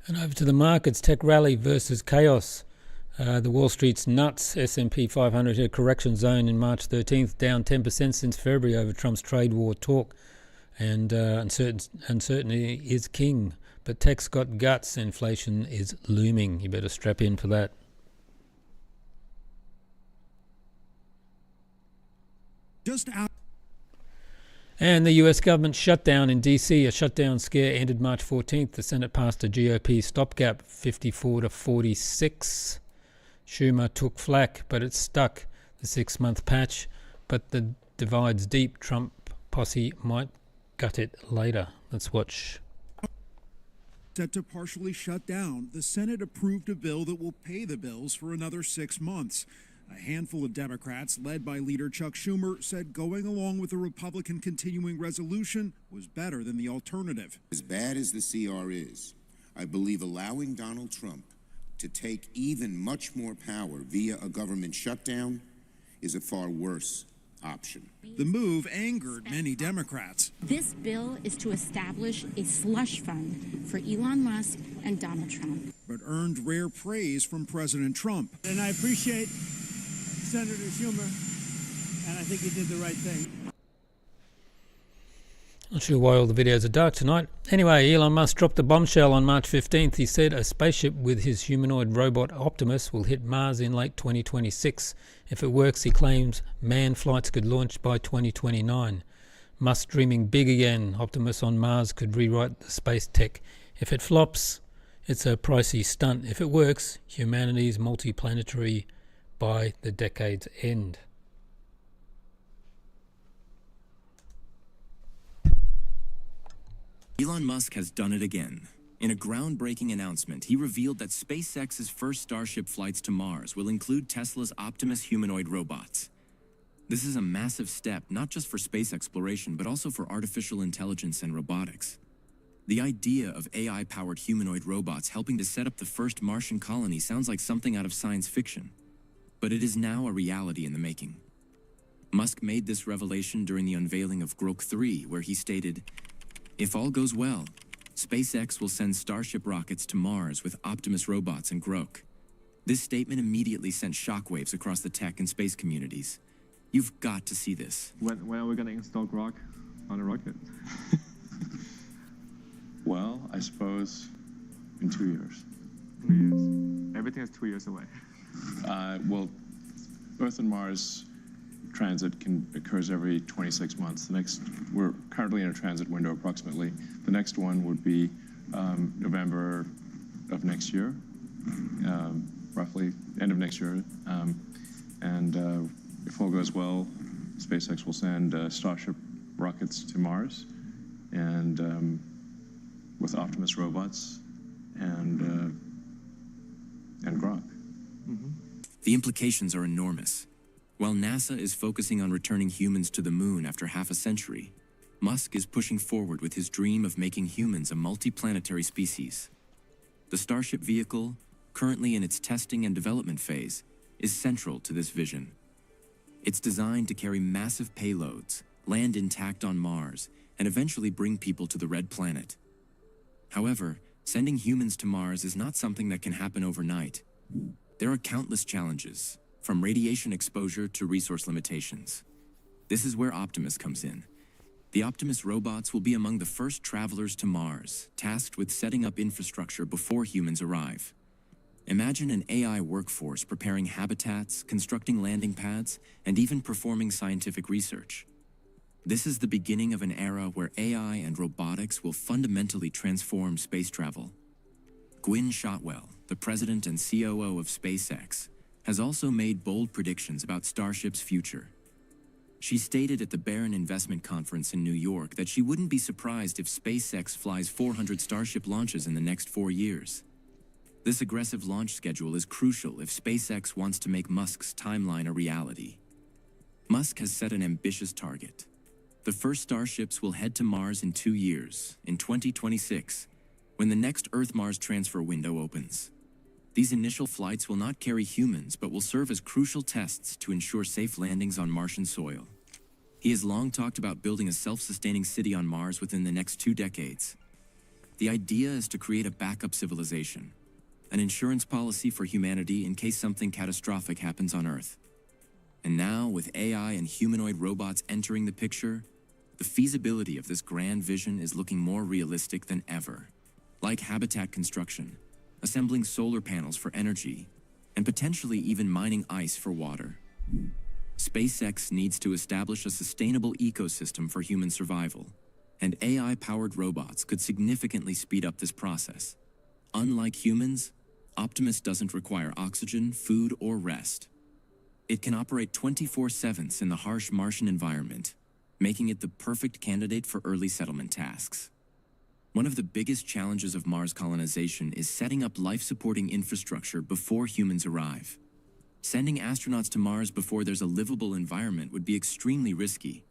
And over to the markets, tech rally versus chaos. The Wall Street's nuts. S&P 500 hit a correction zone in March 13th, down 10% since February over Trump's trade war talk. And uncertainty is king. But tech's got guts. Inflation is looming. You better strap in for that. And the US government shutdown in DC, a shutdown scare ended March 14th. The Senate passed a GOP stopgap, 54 to 46. Schumer took flack, but it stuck, the 6-month patch. But the divide's deep. Trump posse might gut it later. Let's watch. Set to partially shut down, the Senate approved a bill that will pay the bills for another 6 months. A handful of Democrats, led by leader Chuck Schumer, said going along with the Republican continuing resolution was better than the alternative. As bad as the CR is, I believe allowing Donald Trump to take even much more power via a government shutdown is a far worse option. The move angered many Democrats. This bill is to establish a slush fund for Elon Musk and Donald Trump. But earned rare praise from President Trump. And I appreciate Senator Schumer, and I think he did the right thing. Not sure why all the videos are dark tonight. Anyway, Elon Musk dropped a bombshell on March 15th. He said a spaceship with his humanoid robot Optimus will hit Mars in late 2026. If it works, he claims manned flights could launch by 2029. Musk dreaming big again. Optimus on Mars could rewrite the space tech. If it flops, it's a pricey stunt. If it works, humanity's multiplanetary by the decade's end. Elon Musk has done it again. In a groundbreaking announcement, he revealed that SpaceX's first Starship flights to Mars will include Tesla's Optimus humanoid robots. This is a massive step, not just for space exploration, but also for artificial intelligence and robotics. The idea of AI-powered humanoid robots helping to set up the first Martian colony sounds like something out of science fiction, but it is now a reality in the making. Musk made this revelation during the unveiling of Grok 3, where he stated, "If all goes well, SpaceX will send Starship rockets to Mars with Optimus robots and Grok." This statement immediately sent shockwaves across the tech and space communities. You've got to see this. When are we going to install Grok on a rocket? Well, I suppose in 2 years. 2 years. Everything is 2 years away. Well, Earth and Mars transit occurs every 26 months. We're currently in a transit window approximately. The next one would be November of next year, roughly end of next year. If all goes well, SpaceX will send Starship rockets to Mars, and with Optimus robots and Grok. The implications are enormous. While NASA is focusing on returning humans to the moon after half a century, Musk is pushing forward with his dream of making humans a multi-planetary species. The Starship vehicle, currently in its testing and development phase, is central to this vision. It's designed to carry massive payloads, land intact on Mars, and eventually bring people to the Red Planet. However, sending humans to Mars is not something that can happen overnight. There are countless challenges, from radiation exposure to resource limitations. This is where Optimus comes in. The Optimus robots will be among the first travelers to Mars, tasked with setting up infrastructure before humans arrive. Imagine an AI workforce preparing habitats, constructing landing pads, and even performing scientific research. This is the beginning of an era where AI and robotics will fundamentally transform space travel. Gwynne Shotwell, the president and COO of SpaceX, has also made bold predictions about Starship's future. She stated at the Barron Investment Conference in New York that she wouldn't be surprised if SpaceX flies 400 Starship launches in the next 4 years. This aggressive launch schedule is crucial if SpaceX wants to make Musk's timeline a reality. Musk has set an ambitious target. The first Starships will head to Mars in 2 years, in 2026, when the next Earth-Mars transfer window opens. These initial flights will not carry humans, but will serve as crucial tests to ensure safe landings on Martian soil. He has long talked about building a self-sustaining city on Mars within the next 2 decades. The idea is to create a backup civilization, an insurance policy for humanity in case something catastrophic happens on Earth. And now, with AI and humanoid robots entering the picture, the feasibility of this grand vision is looking more realistic than ever. Like habitat construction, assembling solar panels for energy, and potentially even mining ice for water. SpaceX needs to establish a sustainable ecosystem for human survival, and AI-powered robots could significantly speed up this process. Unlike humans, Optimus doesn't require oxygen, food, or rest. It can operate 24/7 in the harsh Martian environment, making it the perfect candidate for early settlement tasks. One of the biggest challenges of Mars colonization is setting up life-supporting infrastructure before humans arrive. Sending astronauts to Mars before there's a livable environment would be extremely risky.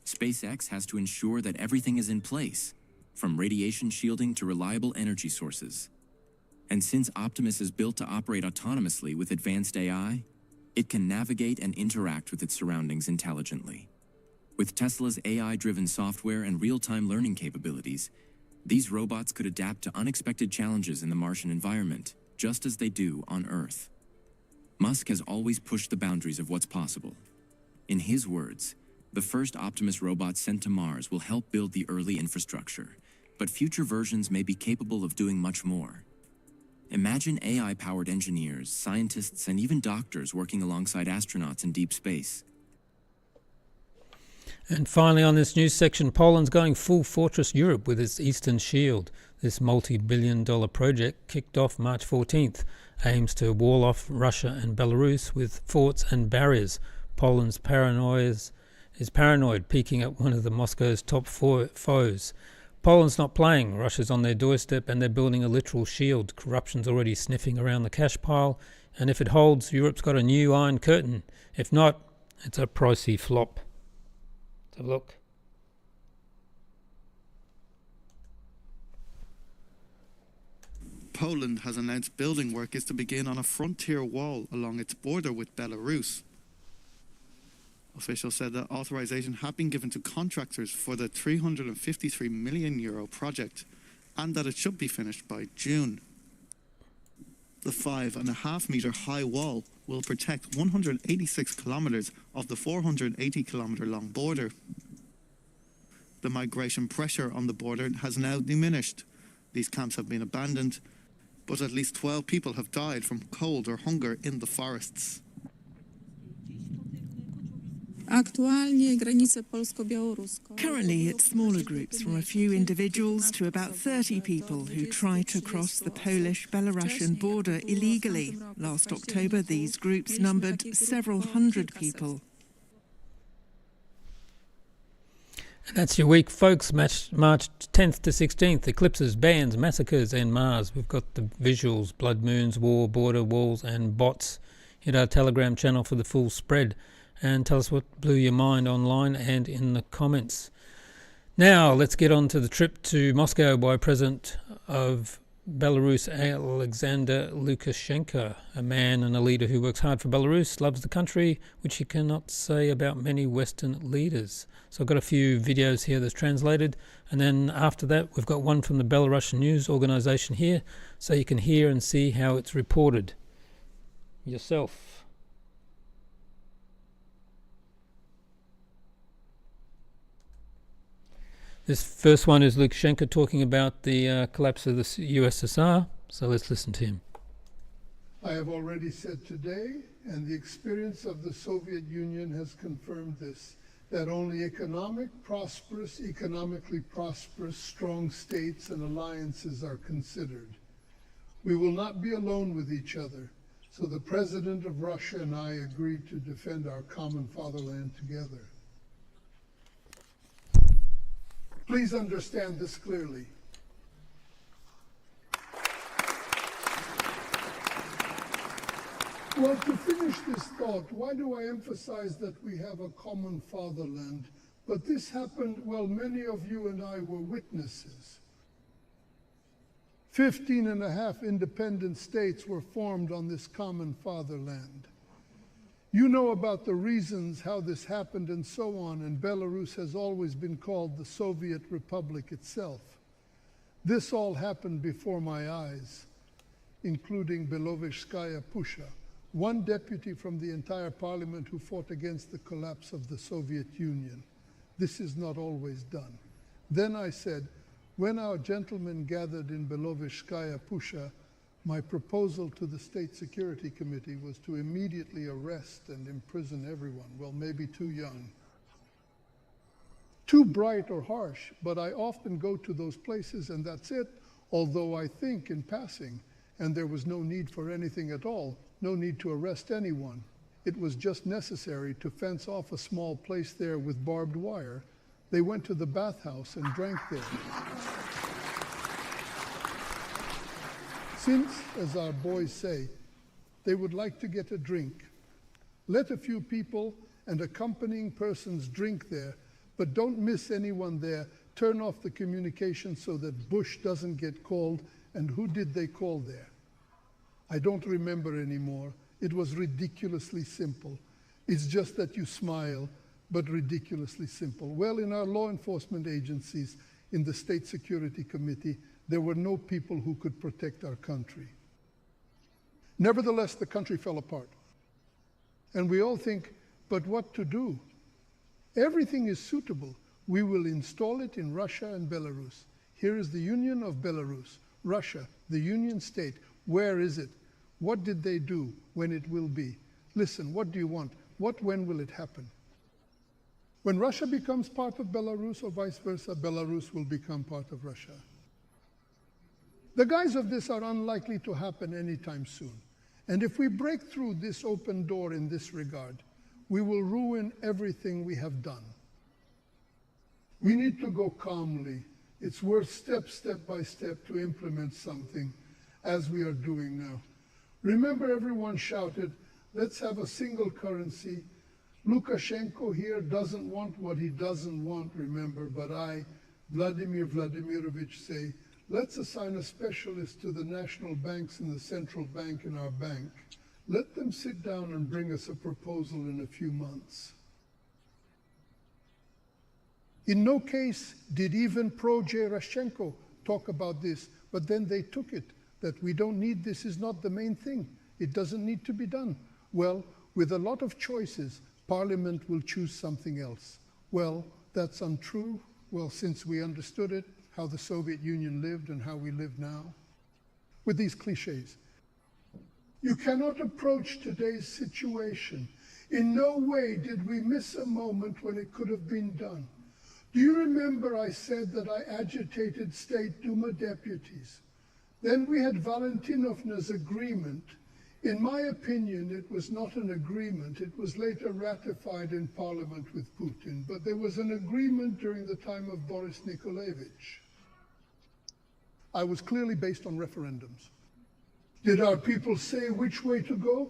SpaceX has to ensure that everything is in place, from radiation shielding to reliable energy sources. And since Optimus is built to operate autonomously with advanced AI, it can navigate and interact with its surroundings intelligently. With Tesla's AI-driven software and real-time learning capabilities, these robots could adapt to unexpected challenges in the Martian environment, just as they do on Earth. Musk has always pushed the boundaries of what's possible. In his words, the first Optimus robots sent to Mars will help build the early infrastructure, but future versions may be capable of doing much more. Imagine AI-powered engineers, scientists, and even doctors working alongside astronauts in deep space. And finally on this news section, Poland's going full Fortress Europe with its Eastern Shield. This multi-billion-dollar project, kicked off March 14th, aims to wall off Russia and Belarus with forts and barriers. Poland's paranoid, peaking at one of the Moscow's top foes. Poland's not playing. Russia's on their doorstep and they're building a literal shield. Corruption's already sniffing around the cash pile, and if it holds, Europe's got a new iron curtain. If not, it's a pricey flop. Let's have a look. Poland has announced building work is to begin on a frontier wall along its border with Belarus. Officials said that authorization had been given to contractors for the €353 million project and that it should be finished by June. The 5.5 metre high wall will protect 186 kilometres of the 480 kilometre long border. The migration pressure on the border has now diminished. These camps have been abandoned, but at least 12 people have died from cold or hunger in the forests. Currently, it's smaller groups from a few individuals to about 30 people who try to cross the Polish-Belarusian border illegally. Last October, these groups numbered several hundred people. And that's your week, folks. March 10th to 16th. Eclipses, bands, massacres, and Mars. We've got the visuals, blood moons, war, border walls, and bots. Hit our Telegram channel for the full spread. And tell us what blew your mind online and in the comments. Now, let's get on to the trip to Moscow by President of Belarus, Alexander Lukashenko, a man and a leader who works hard for Belarus, loves the country, which he cannot say about many Western leaders. So I've got a few videos here that's translated, and then after that we've got one from the Belarusian news organisation here, so you can hear and see how it's reported yourself. This first one is Lukashenko talking about the collapse of the USSR, so let's listen to him. I have already said today, and the experience of the Soviet Union has confirmed this, that only economically prosperous, strong states and alliances are considered. We will not be alone with each other, so the President of Russia and I agreed to defend our common fatherland together. Please understand this clearly. Well, to finish this thought, why do I emphasize that we have a common fatherland? But this happened while many of you and I were witnesses. 15.5 independent states were formed on this common fatherland. You know about the reasons how this happened and so on, and Belarus has always been called the Soviet Republic itself. This all happened before my eyes, including Belovezhskaya Pusha, one deputy from the entire parliament who fought against the collapse of the Soviet Union. This is not always done. Then I said, when our gentlemen gathered in Belovezhskaya Pusha, my proposal to the State Security Committee was to immediately arrest and imprison everyone, well, maybe too young. Too bright or harsh, but I often go to those places and that's it, although I think in passing, and there was no need for anything at all, no need to arrest anyone. It was just necessary to fence off a small place there with barbed wire. They went to the bathhouse and drank there. Since, as our boys say, they would like to get a drink, let a few people and accompanying persons drink there, but don't miss anyone there. Turn off the communication so that Bush doesn't get called. And who did they call there? I don't remember anymore. It was ridiculously simple. It's just that you smile, but ridiculously simple. Well, in our law enforcement agencies, in the State Security Committee, there were no people who could protect our country. Nevertheless, the country fell apart. And we all think, but what to do? Everything is suitable. We will install it in Russia and Belarus. Here is the Union of Belarus, Russia, the Union State. Where is it? What did they do? When it will be? Listen, what do you want? When will it happen? When Russia becomes part of Belarus or vice versa, Belarus will become part of Russia. The guise of this are unlikely to happen anytime soon. And if we break through this open door in this regard, we will ruin everything we have done. We need to go calmly, It's worth step by step to implement something, as we are doing now. Remember, everyone shouted, let's have a single currency. Lukashenko here doesn't want what he doesn't want, remember, but I, Vladimir Vladimirovich, say, let's assign a specialist to the national banks and the central bank in our bank. Let them sit down and bring us a proposal in a few months. In no case did even pro-Gerashchenko talk about this, but then they took it, that we don't need this, is not the main thing. It doesn't need to be done. Well, with a lot of choices, Parliament will choose something else. Well, that's untrue. Well, since we understood it, how the Soviet Union lived and how we live now, with these cliches. You cannot approach today's situation. In no way did we miss a moment when it could have been done. Do you remember I said that I agitated State Duma deputies? Then we had Valentinovna's agreement. In my opinion, it was not an agreement. It was later ratified in Parliament with Putin. But there was an agreement during the time of Boris Nikolaevich. I was clearly based on referendums. Did our people say which way to go?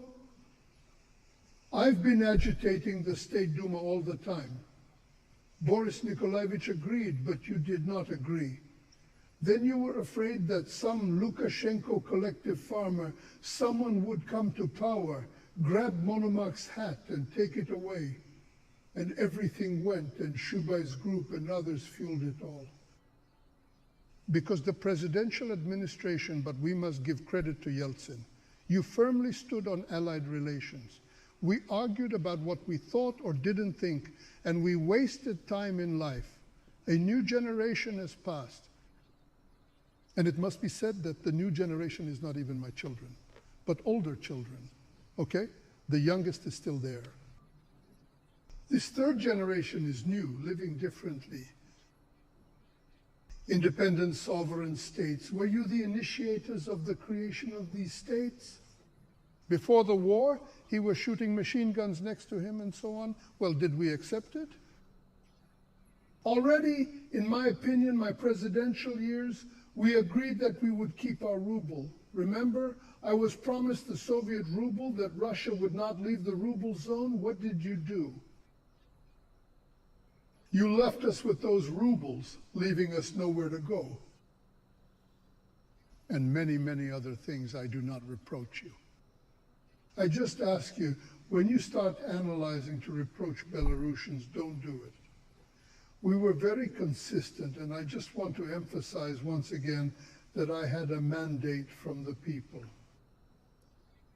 I've been agitating the State Duma all the time. Boris Nikolaevich agreed, but you did not agree. Then you were afraid that some Lukashenko collective farmer, someone would come to power, grab Monomak's hat and take it away. And everything went, and Shubai's group and others fueled it all. Because the presidential administration, but we must give credit to Yeltsin, you firmly stood on allied relations. We argued about what we thought or didn't think, and we wasted time in life. A new generation has passed. And it must be said that the new generation is not even my children, but older children, okay? The youngest is still there. This third generation is new, living differently. Independent sovereign states, were you the initiators of the creation of these states? Before the war, he was shooting machine guns next to him and so on. Well, did we accept it? Already, in my opinion, my presidential years, we agreed that we would keep our ruble. Remember, I was promised the Soviet ruble, that Russia would not leave the ruble zone. What did you do? You left us with those rubles, leaving us nowhere to go. And many, many other things. I do not reproach you. I just ask you, when you start analyzing to reproach Belarusians, don't do it. We were very consistent, and I just want to emphasize once again that I had a mandate from the people.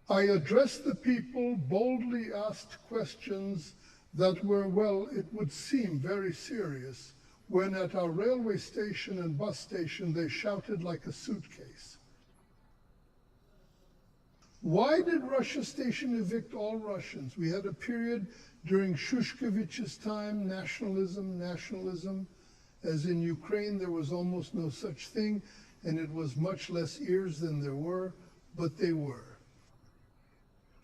I addressed the people, boldly asked questions that were, well, it would seem very serious, when at our railway station and bus station they shouted like a suitcase. Why did Russia station evict all Russians? We had a period during Shushkevich's time, nationalism, as in Ukraine there was almost no such thing, and it was much less ears than there were, but they were.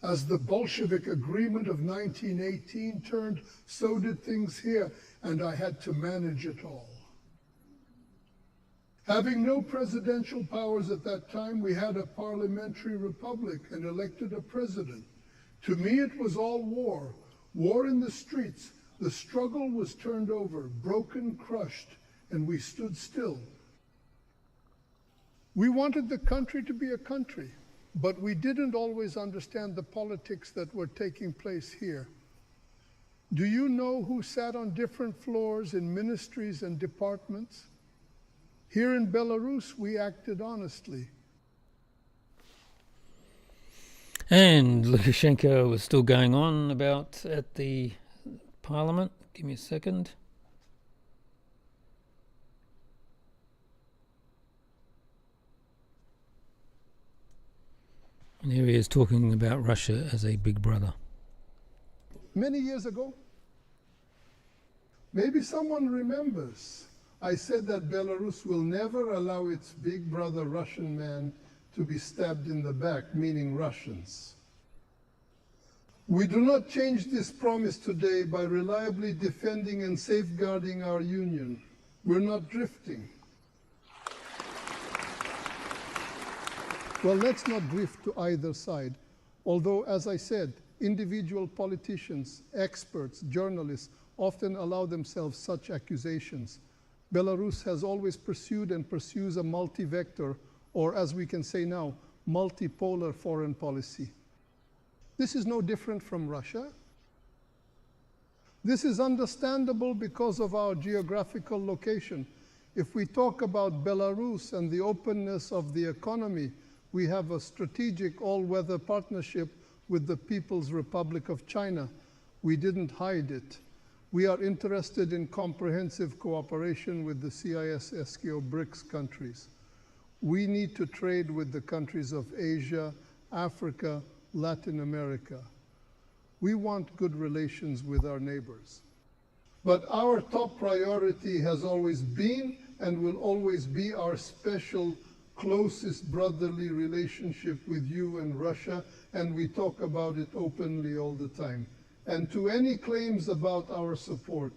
As the Bolshevik agreement of 1918 turned, so did things here, and I had to manage it all. Having no presidential powers at that time, we had a parliamentary republic and elected a president. To me, it was all war. War in the streets. The struggle was turned over, broken, crushed, and we stood still. We wanted the country to be a country, but we didn't always understand the politics that were taking place here. Do you know who sat on different floors in ministries and departments? Here in Belarus, we acted honestly. And Lukashenko was still going on about at the parliament. Give me a second. And here he is talking about Russia as a big brother. Many years ago, maybe someone remembers, I said that Belarus will never allow its big brother Russian man to be stabbed in the back, meaning Russians. We do not change this promise today by reliably defending and safeguarding our union. We're not drifting. Well, let's not drift to either side. Although, as I said, individual politicians, experts, journalists often allow themselves such accusations. Belarus has always pursued and pursues a multi-vector, or as we can say now, multipolar foreign policy. This is no different from Russia. This is understandable because of our geographical location. If we talk about Belarus and the openness of the economy, we have a strategic all-weather partnership with the People's Republic of China. We didn't hide it. We are interested in comprehensive cooperation with the CIS-SKO BRICS countries. We need to trade with the countries of Asia, Africa, Latin America. We want good relations with our neighbors. But our top priority has always been and will always be our special, closest brotherly relationship with you and Russia, and we talk about it openly all the time. And to any claims about our support,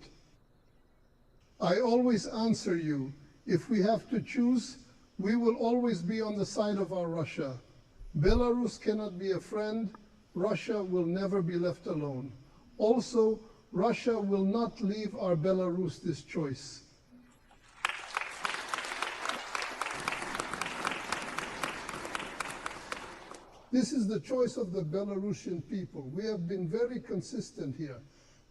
I always answer you, if we have to choose, we will always be on the side of our Russia. Belarus cannot be a friend. Russia will never be left alone. Also, Russia will not leave our Belarus this choice. This is the choice of the Belarusian people. We have been very consistent here.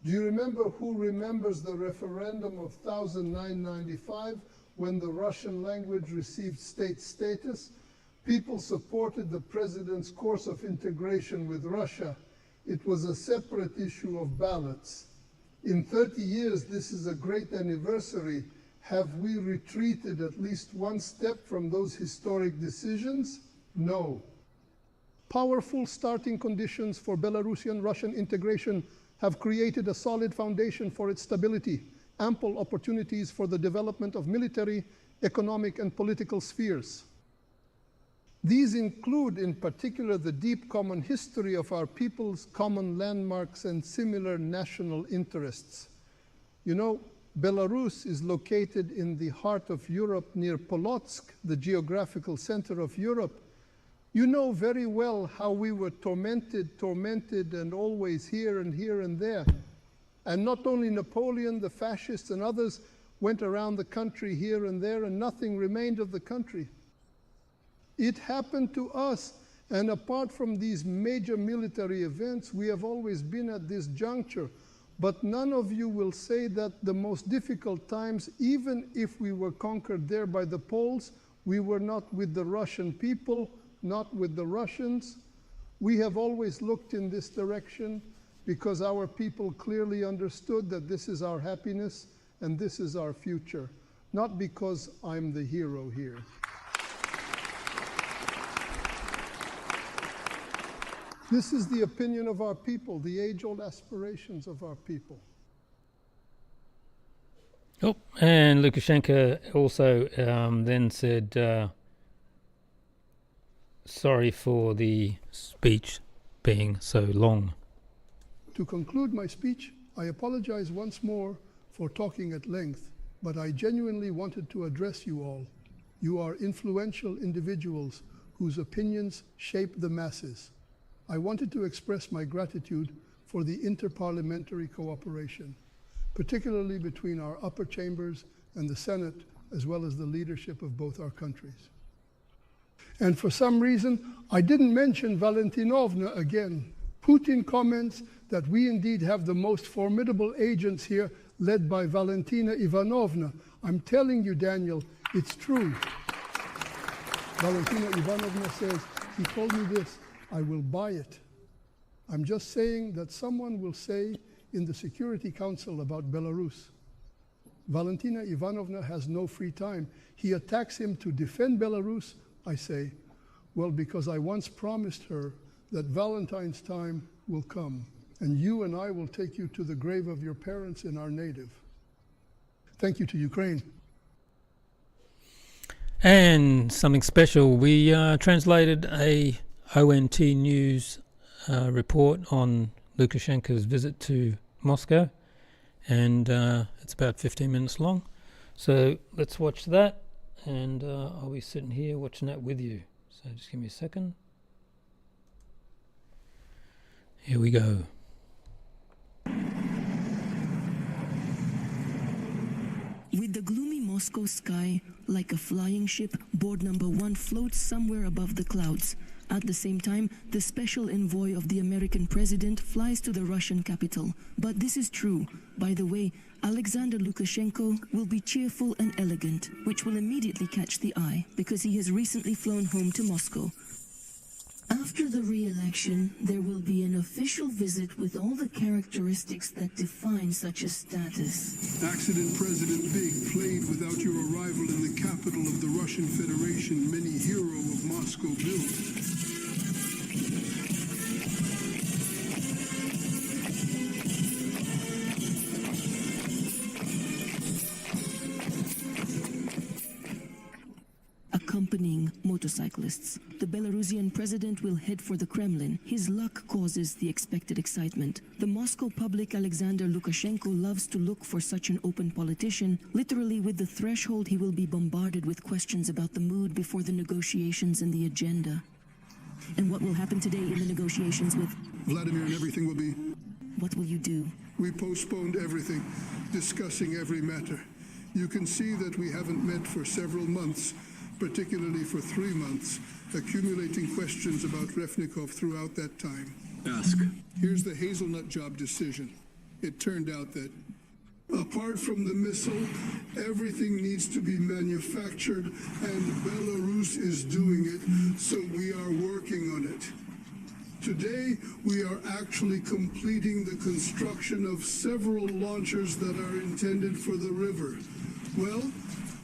Do you remember who remembers the referendum of 1995 when the Russian language received state status? People supported the president's course of integration with Russia. It was a separate issue of ballots. In 30 years, this is a great anniversary. Have we retreated at least one step from those historic decisions? No. Powerful starting conditions for Belarusian-Russian integration have created a solid foundation for its stability, ample opportunities for the development of military, economic, and political spheres. These include, in particular, the deep common history of our peoples, common landmarks, and similar national interests. You know, Belarus is located in the heart of Europe near Polotsk, the geographical center of Europe. You know very well how we were tormented, and always here and there. And not only Napoleon, the fascists, and others went around the country here and there, and nothing remained of the country. It happened to us, and apart from these major military events, we have always been at this juncture. But none of you will say that the most difficult times, even if we were conquered there by the Poles, we were not with the Russian people, not with the Russians. We have always looked in this direction because our people clearly understood that this is our happiness and this is our future, not because I'm the hero here. This is the opinion of our people, the age-old aspirations of our people. Oh, and Lukashenko also then said, sorry for the speech being so long. To conclude my speech, I apologize once more for talking at length, but I genuinely wanted to address you all. You are influential individuals whose opinions shape the masses. I wanted to express my gratitude for the interparliamentary cooperation, particularly between our upper chambers and the Senate, as well as the leadership of both our countries. And for some reason, I didn't mention Valentinovna again. Putin comments that we indeed have the most formidable agents here, led by Valentina Ivanovna. I'm telling you, Daniel, it's true. Valentina Ivanovna says, he told me this, I will buy it. I'm just saying that someone will say in the Security Council about Belarus, Valentina Ivanovna has no free time. He attacks him to defend Belarus. I say, well, because I once promised her that Valentine's time will come, and you and I will take you to the grave of your parents in our native. Thank you to Ukraine. And something special, we translated a ONT News report on Lukashenko's visit to Moscow, and it's about 15 minutes long. So let's watch that, and I'll be sitting here watching that with you. So just give me a second. Here we go. With the gloomy Moscow sky, like a flying ship, board number 1 floats somewhere above the clouds. At the same time, the special envoy of the American president flies to the Russian capital. But this is true. By the way, Alexander Lukashenko will be cheerful and elegant, which will immediately catch the eye, because he has recently flown home to Moscow. After the re-election, there will be an official visit with all the characteristics that define such a status. Accident President Big played without your arrival in the capital of the Russian Federation, many hero of Moscow built. Accompanying motorcyclists, the Belarusian president will head for the Kremlin. His luck causes the expected excitement. The Moscow public Alexander Lukashenko loves to look for such an open politician. Literally, with the threshold, he will be bombarded with questions about the mood before the negotiations and the agenda. And what will happen today in the negotiations with Vladimir, and everything will be... What will you do? We postponed everything, discussing every matter. You can see that we haven't met for several months, particularly for 3 months, accumulating questions about Refnikov throughout that time. Ask. Here's the hazelnut job decision. It turned out that, apart from the missile, everything needs to be manufactured, and Belarus is doing it, so we are working on it. Today, we are actually completing the construction of several launchers that are intended for the river. Well,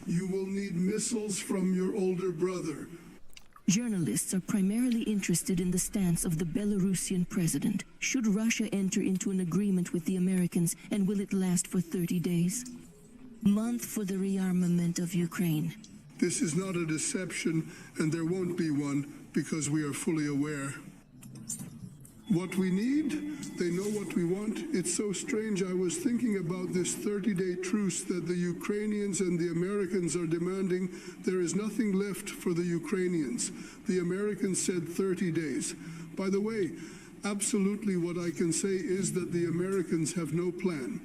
you will need missiles from your older brother. Journalists are primarily interested in the stance of the Belarusian president. Should Russia enter into an agreement with the Americans, and will it last for 30 days? Month for the rearmament of Ukraine. This is not a deception, and there won't be one, because we are fully aware. What we need, they know what we want. It's so strange. I was thinking about this 30-day truce that the Ukrainians and the Americans are demanding. There is nothing left for the Ukrainians. The Americans said 30 days. By the way, absolutely what I can say is that the Americans have no plan.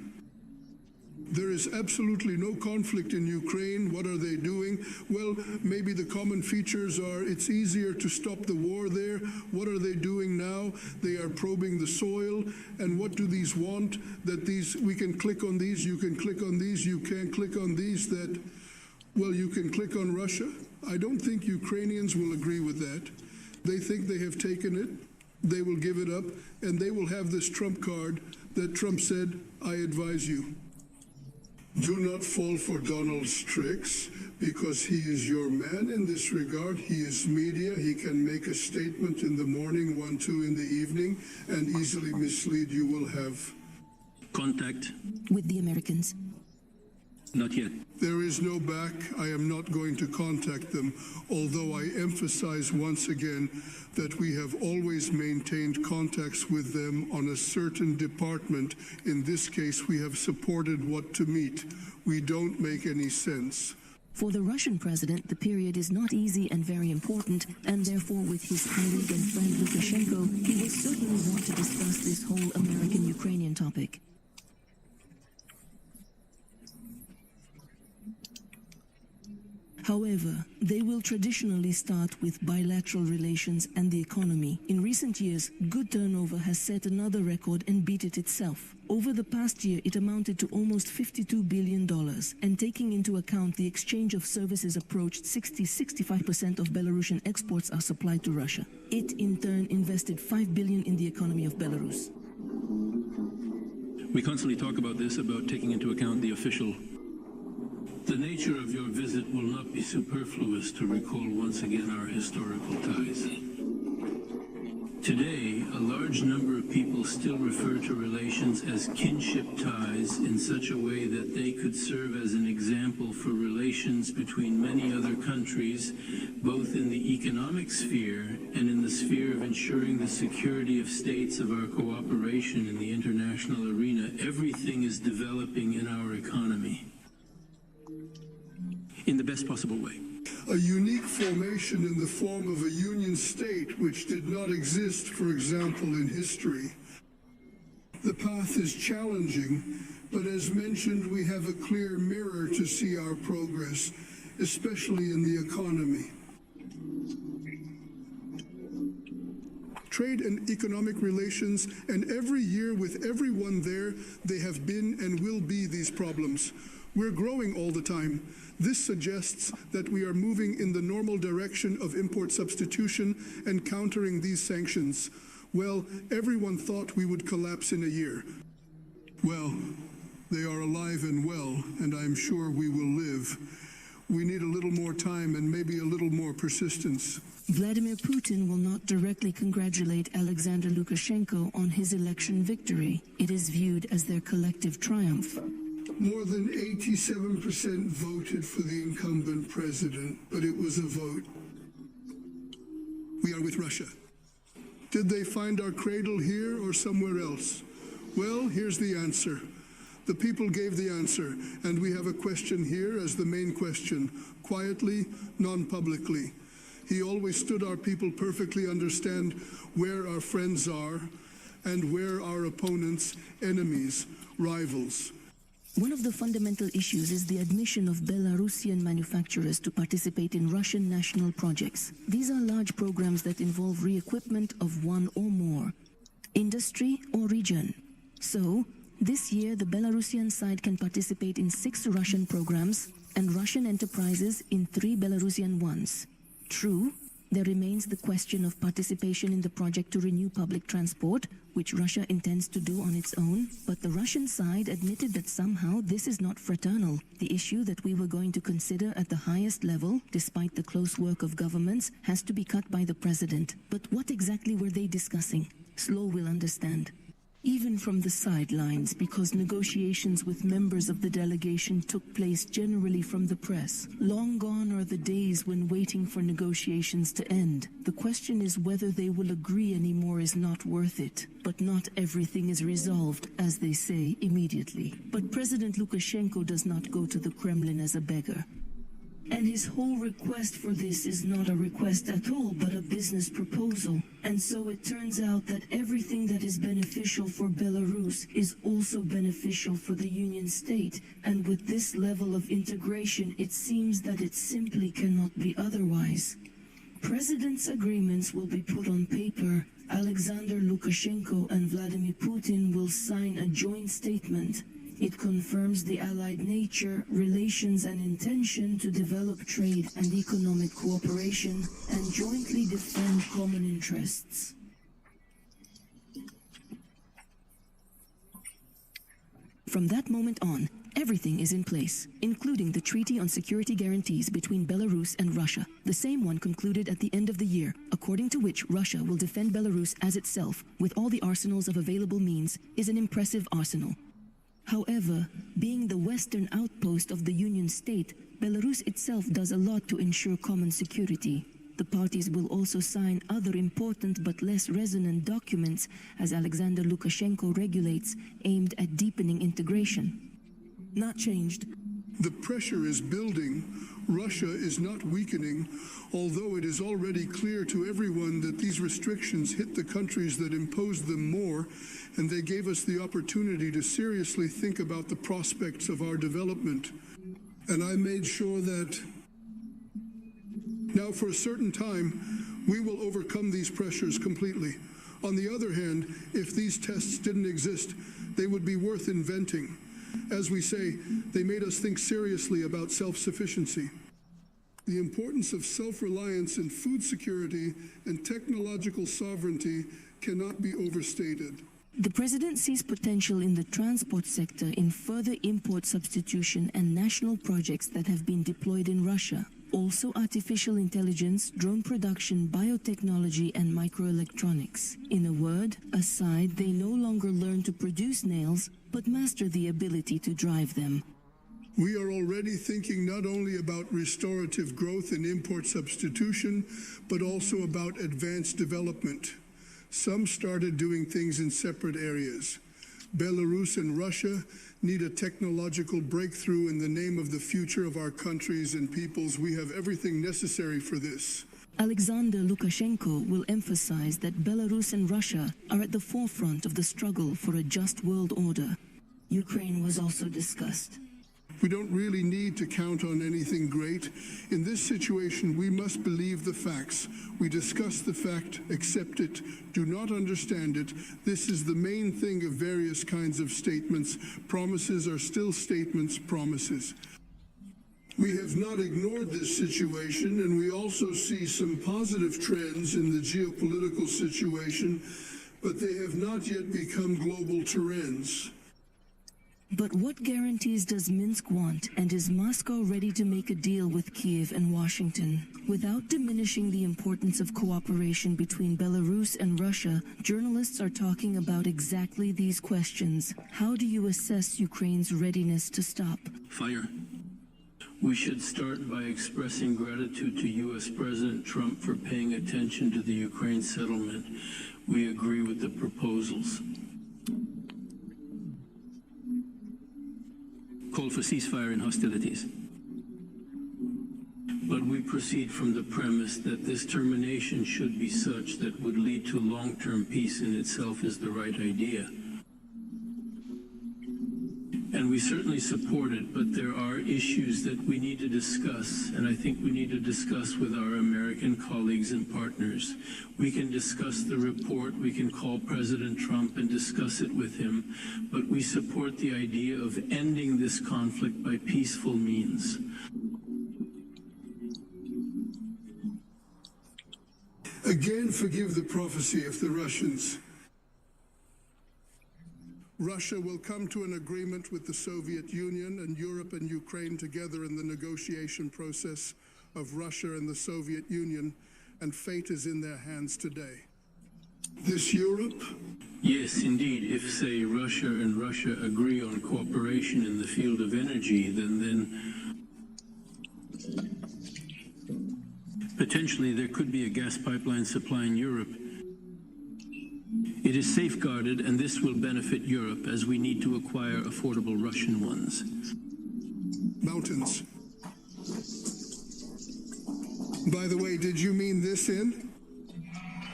There is absolutely no conflict in Ukraine. What are they doing? Well, maybe the common features are it's easier to stop the war there. What are they doing now? They are probing the soil. And what do these want? That these, we can click on these, you can click on these, you can't click on these, that, well, you can click on Russia. I don't think Ukrainians will agree with that. They think they have taken it, they will give it up, and they will have this trump card that Trump said, I advise you. Do not fall for Donald's tricks, because he is your man in this regard. He is media. He can make a statement in the morning, 1, 2 in the evening, and easily mislead. You will have contact with the Americans. Not yet. There is no back. I am not going to contact them, although I emphasize once again that we have always maintained contacts with them on a certain department. In this case, we have supported what to meet. We don't make any sense. For the Russian president, the period is not easy and very important, and therefore with his colleague and friend Lukashenko, he will certainly want to discuss this whole American-Ukrainian topic. However, they will traditionally start with bilateral relations and the economy. In recent years, good turnover has set another record and beat it itself. Over the past year, it amounted to almost $52 billion, and taking into account the exchange of services approached 60-65% of Belarusian exports are supplied to Russia. It, in turn, invested $5 billion in the economy of Belarus. We constantly talk about this, about taking into account the official. The nature of your visit will not be superfluous to recall once again our historical ties. Today, a large number of people still refer to relations as kinship ties in such a way that they could serve as an example for relations between many other countries, both in the economic sphere and in the sphere of ensuring the security of states of our cooperation in the international arena. Everything is developing in our economy in the best possible way. a unique formation in the form of a union state which did not exist, for example, in history. The path is challenging, but as mentioned, we have a clear mirror to see our progress, especially in the economy. Trade and economic relations, and every year with everyone there, they have been and will be these problems. We're growing all the time. This suggests that we are moving in the normal direction of import substitution and countering these sanctions. Well, everyone thought we would collapse in a year. Well, they are alive and well, and I'm sure we will live. We need a little more time and maybe a little more persistence. Vladimir Putin will not directly congratulate Alexander Lukashenko on his election victory. It is viewed as their collective triumph. More than 87% voted for the incumbent president, but it was a vote. We are with Russia. Did they find our cradle here or somewhere else? Well, here's the answer. The people gave the answer, and we have a question here as the main question, quietly, non-publicly. He always stood our people perfectly understand where our friends are and where our opponents, enemies, rivals. One of the fundamental issues is the admission of Belarusian manufacturers to participate in Russian national projects. These are large programs that involve re-equipment of one or more industry or region. So, this year the Belarusian side can participate in 6 Russian programs and Russian enterprises in 3 Belarusian ones. True, there remains the question of participation in the project to renew public transport, which Russia intends to do on its own, but the Russian side admitted that somehow this is not fraternal. The issue that we were going to consider at the highest level, despite the close work of governments, has to be cut by the president. But what exactly were they discussing? Slow will understand. Even from the sidelines, because negotiations with members of the delegation took place generally from the press. Long gone are the days when waiting for negotiations to end. The question is whether they will agree anymore is not worth it. But not everything is resolved, as they say, immediately. But President Lukashenko does not go to the Kremlin as a beggar. And his whole request for this is not a request at all, but a business proposal. And so it turns out that everything that is beneficial for Belarus is also beneficial for the Union State. And with this level of integration, it seems that it simply cannot be otherwise. Presidents' agreements will be put on paper. Alexander Lukashenko and Vladimir Putin will sign a joint statement. It confirms the allied nature, relations and intention to develop trade and economic cooperation and jointly defend common interests. From that moment on, everything is in place, including the Treaty on Security Guarantees between Belarus and Russia, the same one concluded at the end of the year, according to which Russia will defend Belarus as itself, with all the arsenals of available means, is an impressive arsenal. However, being the western outpost of the Union State, Belarus itself does a lot to ensure common security. The parties will also sign other important but less resonant documents, as Alexander Lukashenko regulates, aimed at deepening integration. Not changed. The pressure is building. Russia is not weakening, although it is already clear to everyone that these restrictions hit the countries that imposed them more, and they gave us the opportunity to seriously think about the prospects of our development. And I made sure that now for a certain time, we will overcome these pressures completely. On the other hand, if these tests didn't exist, they would be worth inventing. As we say, they made us think seriously about self-sufficiency. The importance of self-reliance in food security and technological sovereignty cannot be overstated. The president sees potential in the transport sector in further import substitution and national projects that have been deployed in Russia. Also artificial intelligence, drone production, biotechnology and microelectronics. In a word, aside, they no longer learn to produce nails, but master the ability to drive them. We are already thinking not only about restorative growth and import substitution, but also about advanced development. Some started doing things in separate areas. Belarus and Russia need a technological breakthrough in the name of the future of our countries and peoples. We have everything necessary for this. Alexander Lukashenko will emphasize that Belarus and Russia are at the forefront of the struggle for a just world order. Ukraine was also discussed. We don't really need to count on anything great. In this situation, we must believe the facts. We discuss the fact, accept it, do not understand it. This is the main thing of various kinds of statements. Promises are still statements, promises. We have not ignored this situation, and we also see some positive trends in the geopolitical situation, but they have not yet become global trends. But what guarantees does Minsk want, and is Moscow ready to make a deal with Kiev and Washington? Without diminishing the importance of cooperation between Belarus and Russia, journalists are talking about exactly these questions. How do you assess Ukraine's readiness to stop? Fire. We should start by expressing gratitude to U.S. President Trump for paying attention to the Ukraine settlement. We agree with the proposals. Call for ceasefire in hostilities. But we proceed from the premise that this termination should be such that would lead to long-term peace in itself is the right idea. And we certainly support it, but there are issues that we need to discuss, and I think we need to discuss with our American colleagues and partners. We can discuss the report, we can call President Trump and discuss it with him, but we support the idea of ending this conflict by peaceful means. Again, forgive the prophecy of the Russians. Russia will come to an agreement with the Soviet Union, and Europe and Ukraine together in the negotiation process of Russia and the Soviet Union, and fate is in their hands today. This Europe? Yes, indeed. If, say, Russia and Russia agree on cooperation in the field of energy, then potentially there could be a gas pipeline supplying Europe. It is safeguarded, and this will benefit Europe as we need to acquire affordable Russian ones. Mountains. By the way, did you mean this in?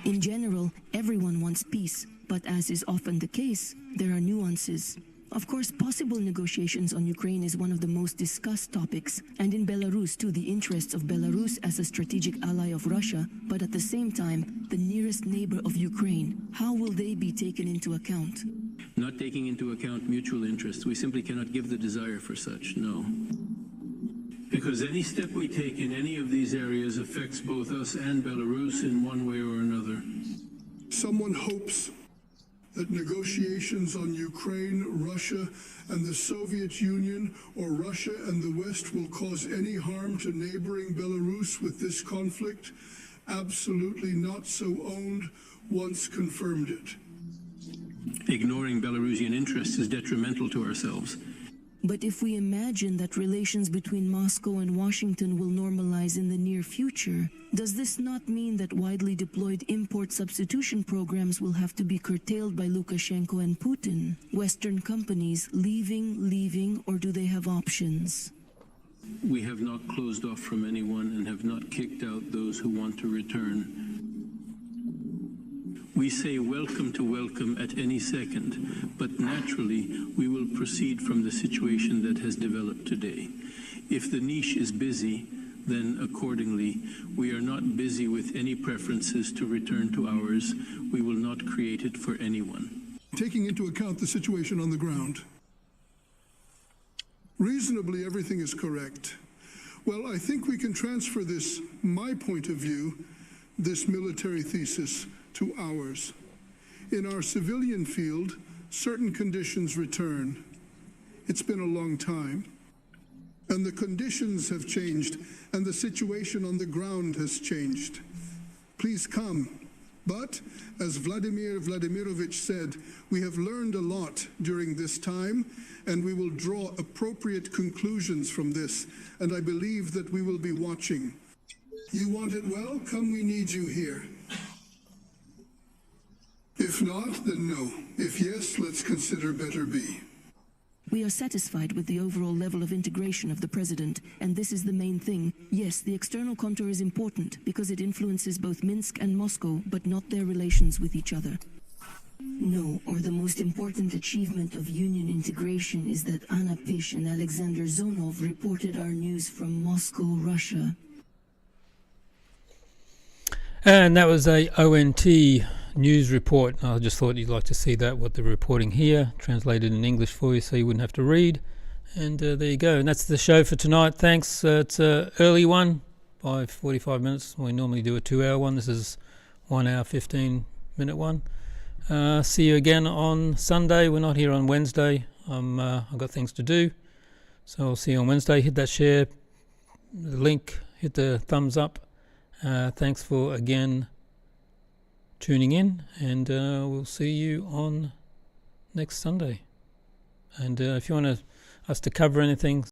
In general, everyone wants peace, but as is often the case, there are nuances. Of course, possible negotiations on Ukraine is one of the most discussed topics, and in Belarus too, the interests of Belarus as a strategic ally of Russia, but at the same time, the nearest neighbor of Ukraine. How will they be taken into account? Not taking into account mutual interests. We simply cannot give the desire for such, no. Because any step we take in any of these areas affects both us and Belarus in one way or another. Someone hopes that negotiations on Ukraine, Russia, and the Soviet Union, or Russia and the West, will cause any harm to neighboring Belarus with this conflict? Absolutely not. So owned, once confirmed it. Ignoring Belarusian interests is detrimental to ourselves. But if we imagine that relations between Moscow and Washington will normalize in the near future, does this not mean that widely deployed import substitution programs will have to be curtailed by Lukashenko and Putin? Western companies leaving, or do they have options? We have not closed off from anyone and have not kicked out those who want to return. We say welcome to welcome at any second, but naturally we will proceed from the situation that has developed today. If the niche is busy, then accordingly, we are not busy with any preferences to return to ours. We will not create it for anyone. Taking into account the situation on the ground, reasonably everything is correct. Well, I think we can transfer this, my point of view, this military thesis, to ours. In our civilian field, certain conditions return. It's been a long time, and the conditions have changed, and the situation on the ground has changed. Please come. But, as Vladimir Vladimirovich said, we have learned a lot during this time, and we will draw appropriate conclusions from this, and I believe that we will be watching. You want it well? Come, we need you here. If If not, then no. If yes, let's consider better B. We are satisfied with the overall level of integration of the president, and this is the main thing. Yes, the external contour is important because it influences both Minsk and Moscow, but not their relations with each other. No, or the most important achievement of union integration is that Anna Pish and Alexander Zonov reported our news from Moscow, Russia. And that was a ONT news report. I just thought you'd like to see that, what they're reporting here, translated in English for you so you wouldn't have to read. And there you go. And that's the show for tonight. Thanks. It's an early one by 45 minutes. We normally do a 2-hour one. This is 1 hour, 15-minute one. See you again on Sunday. We're not here on Wednesday. I've got things to do. So I'll see you on Wednesday. Hit that share, the link, hit the thumbs up. Thanks for, again, tuning in. And we'll see you on next Sunday. And if you want us to cover anything,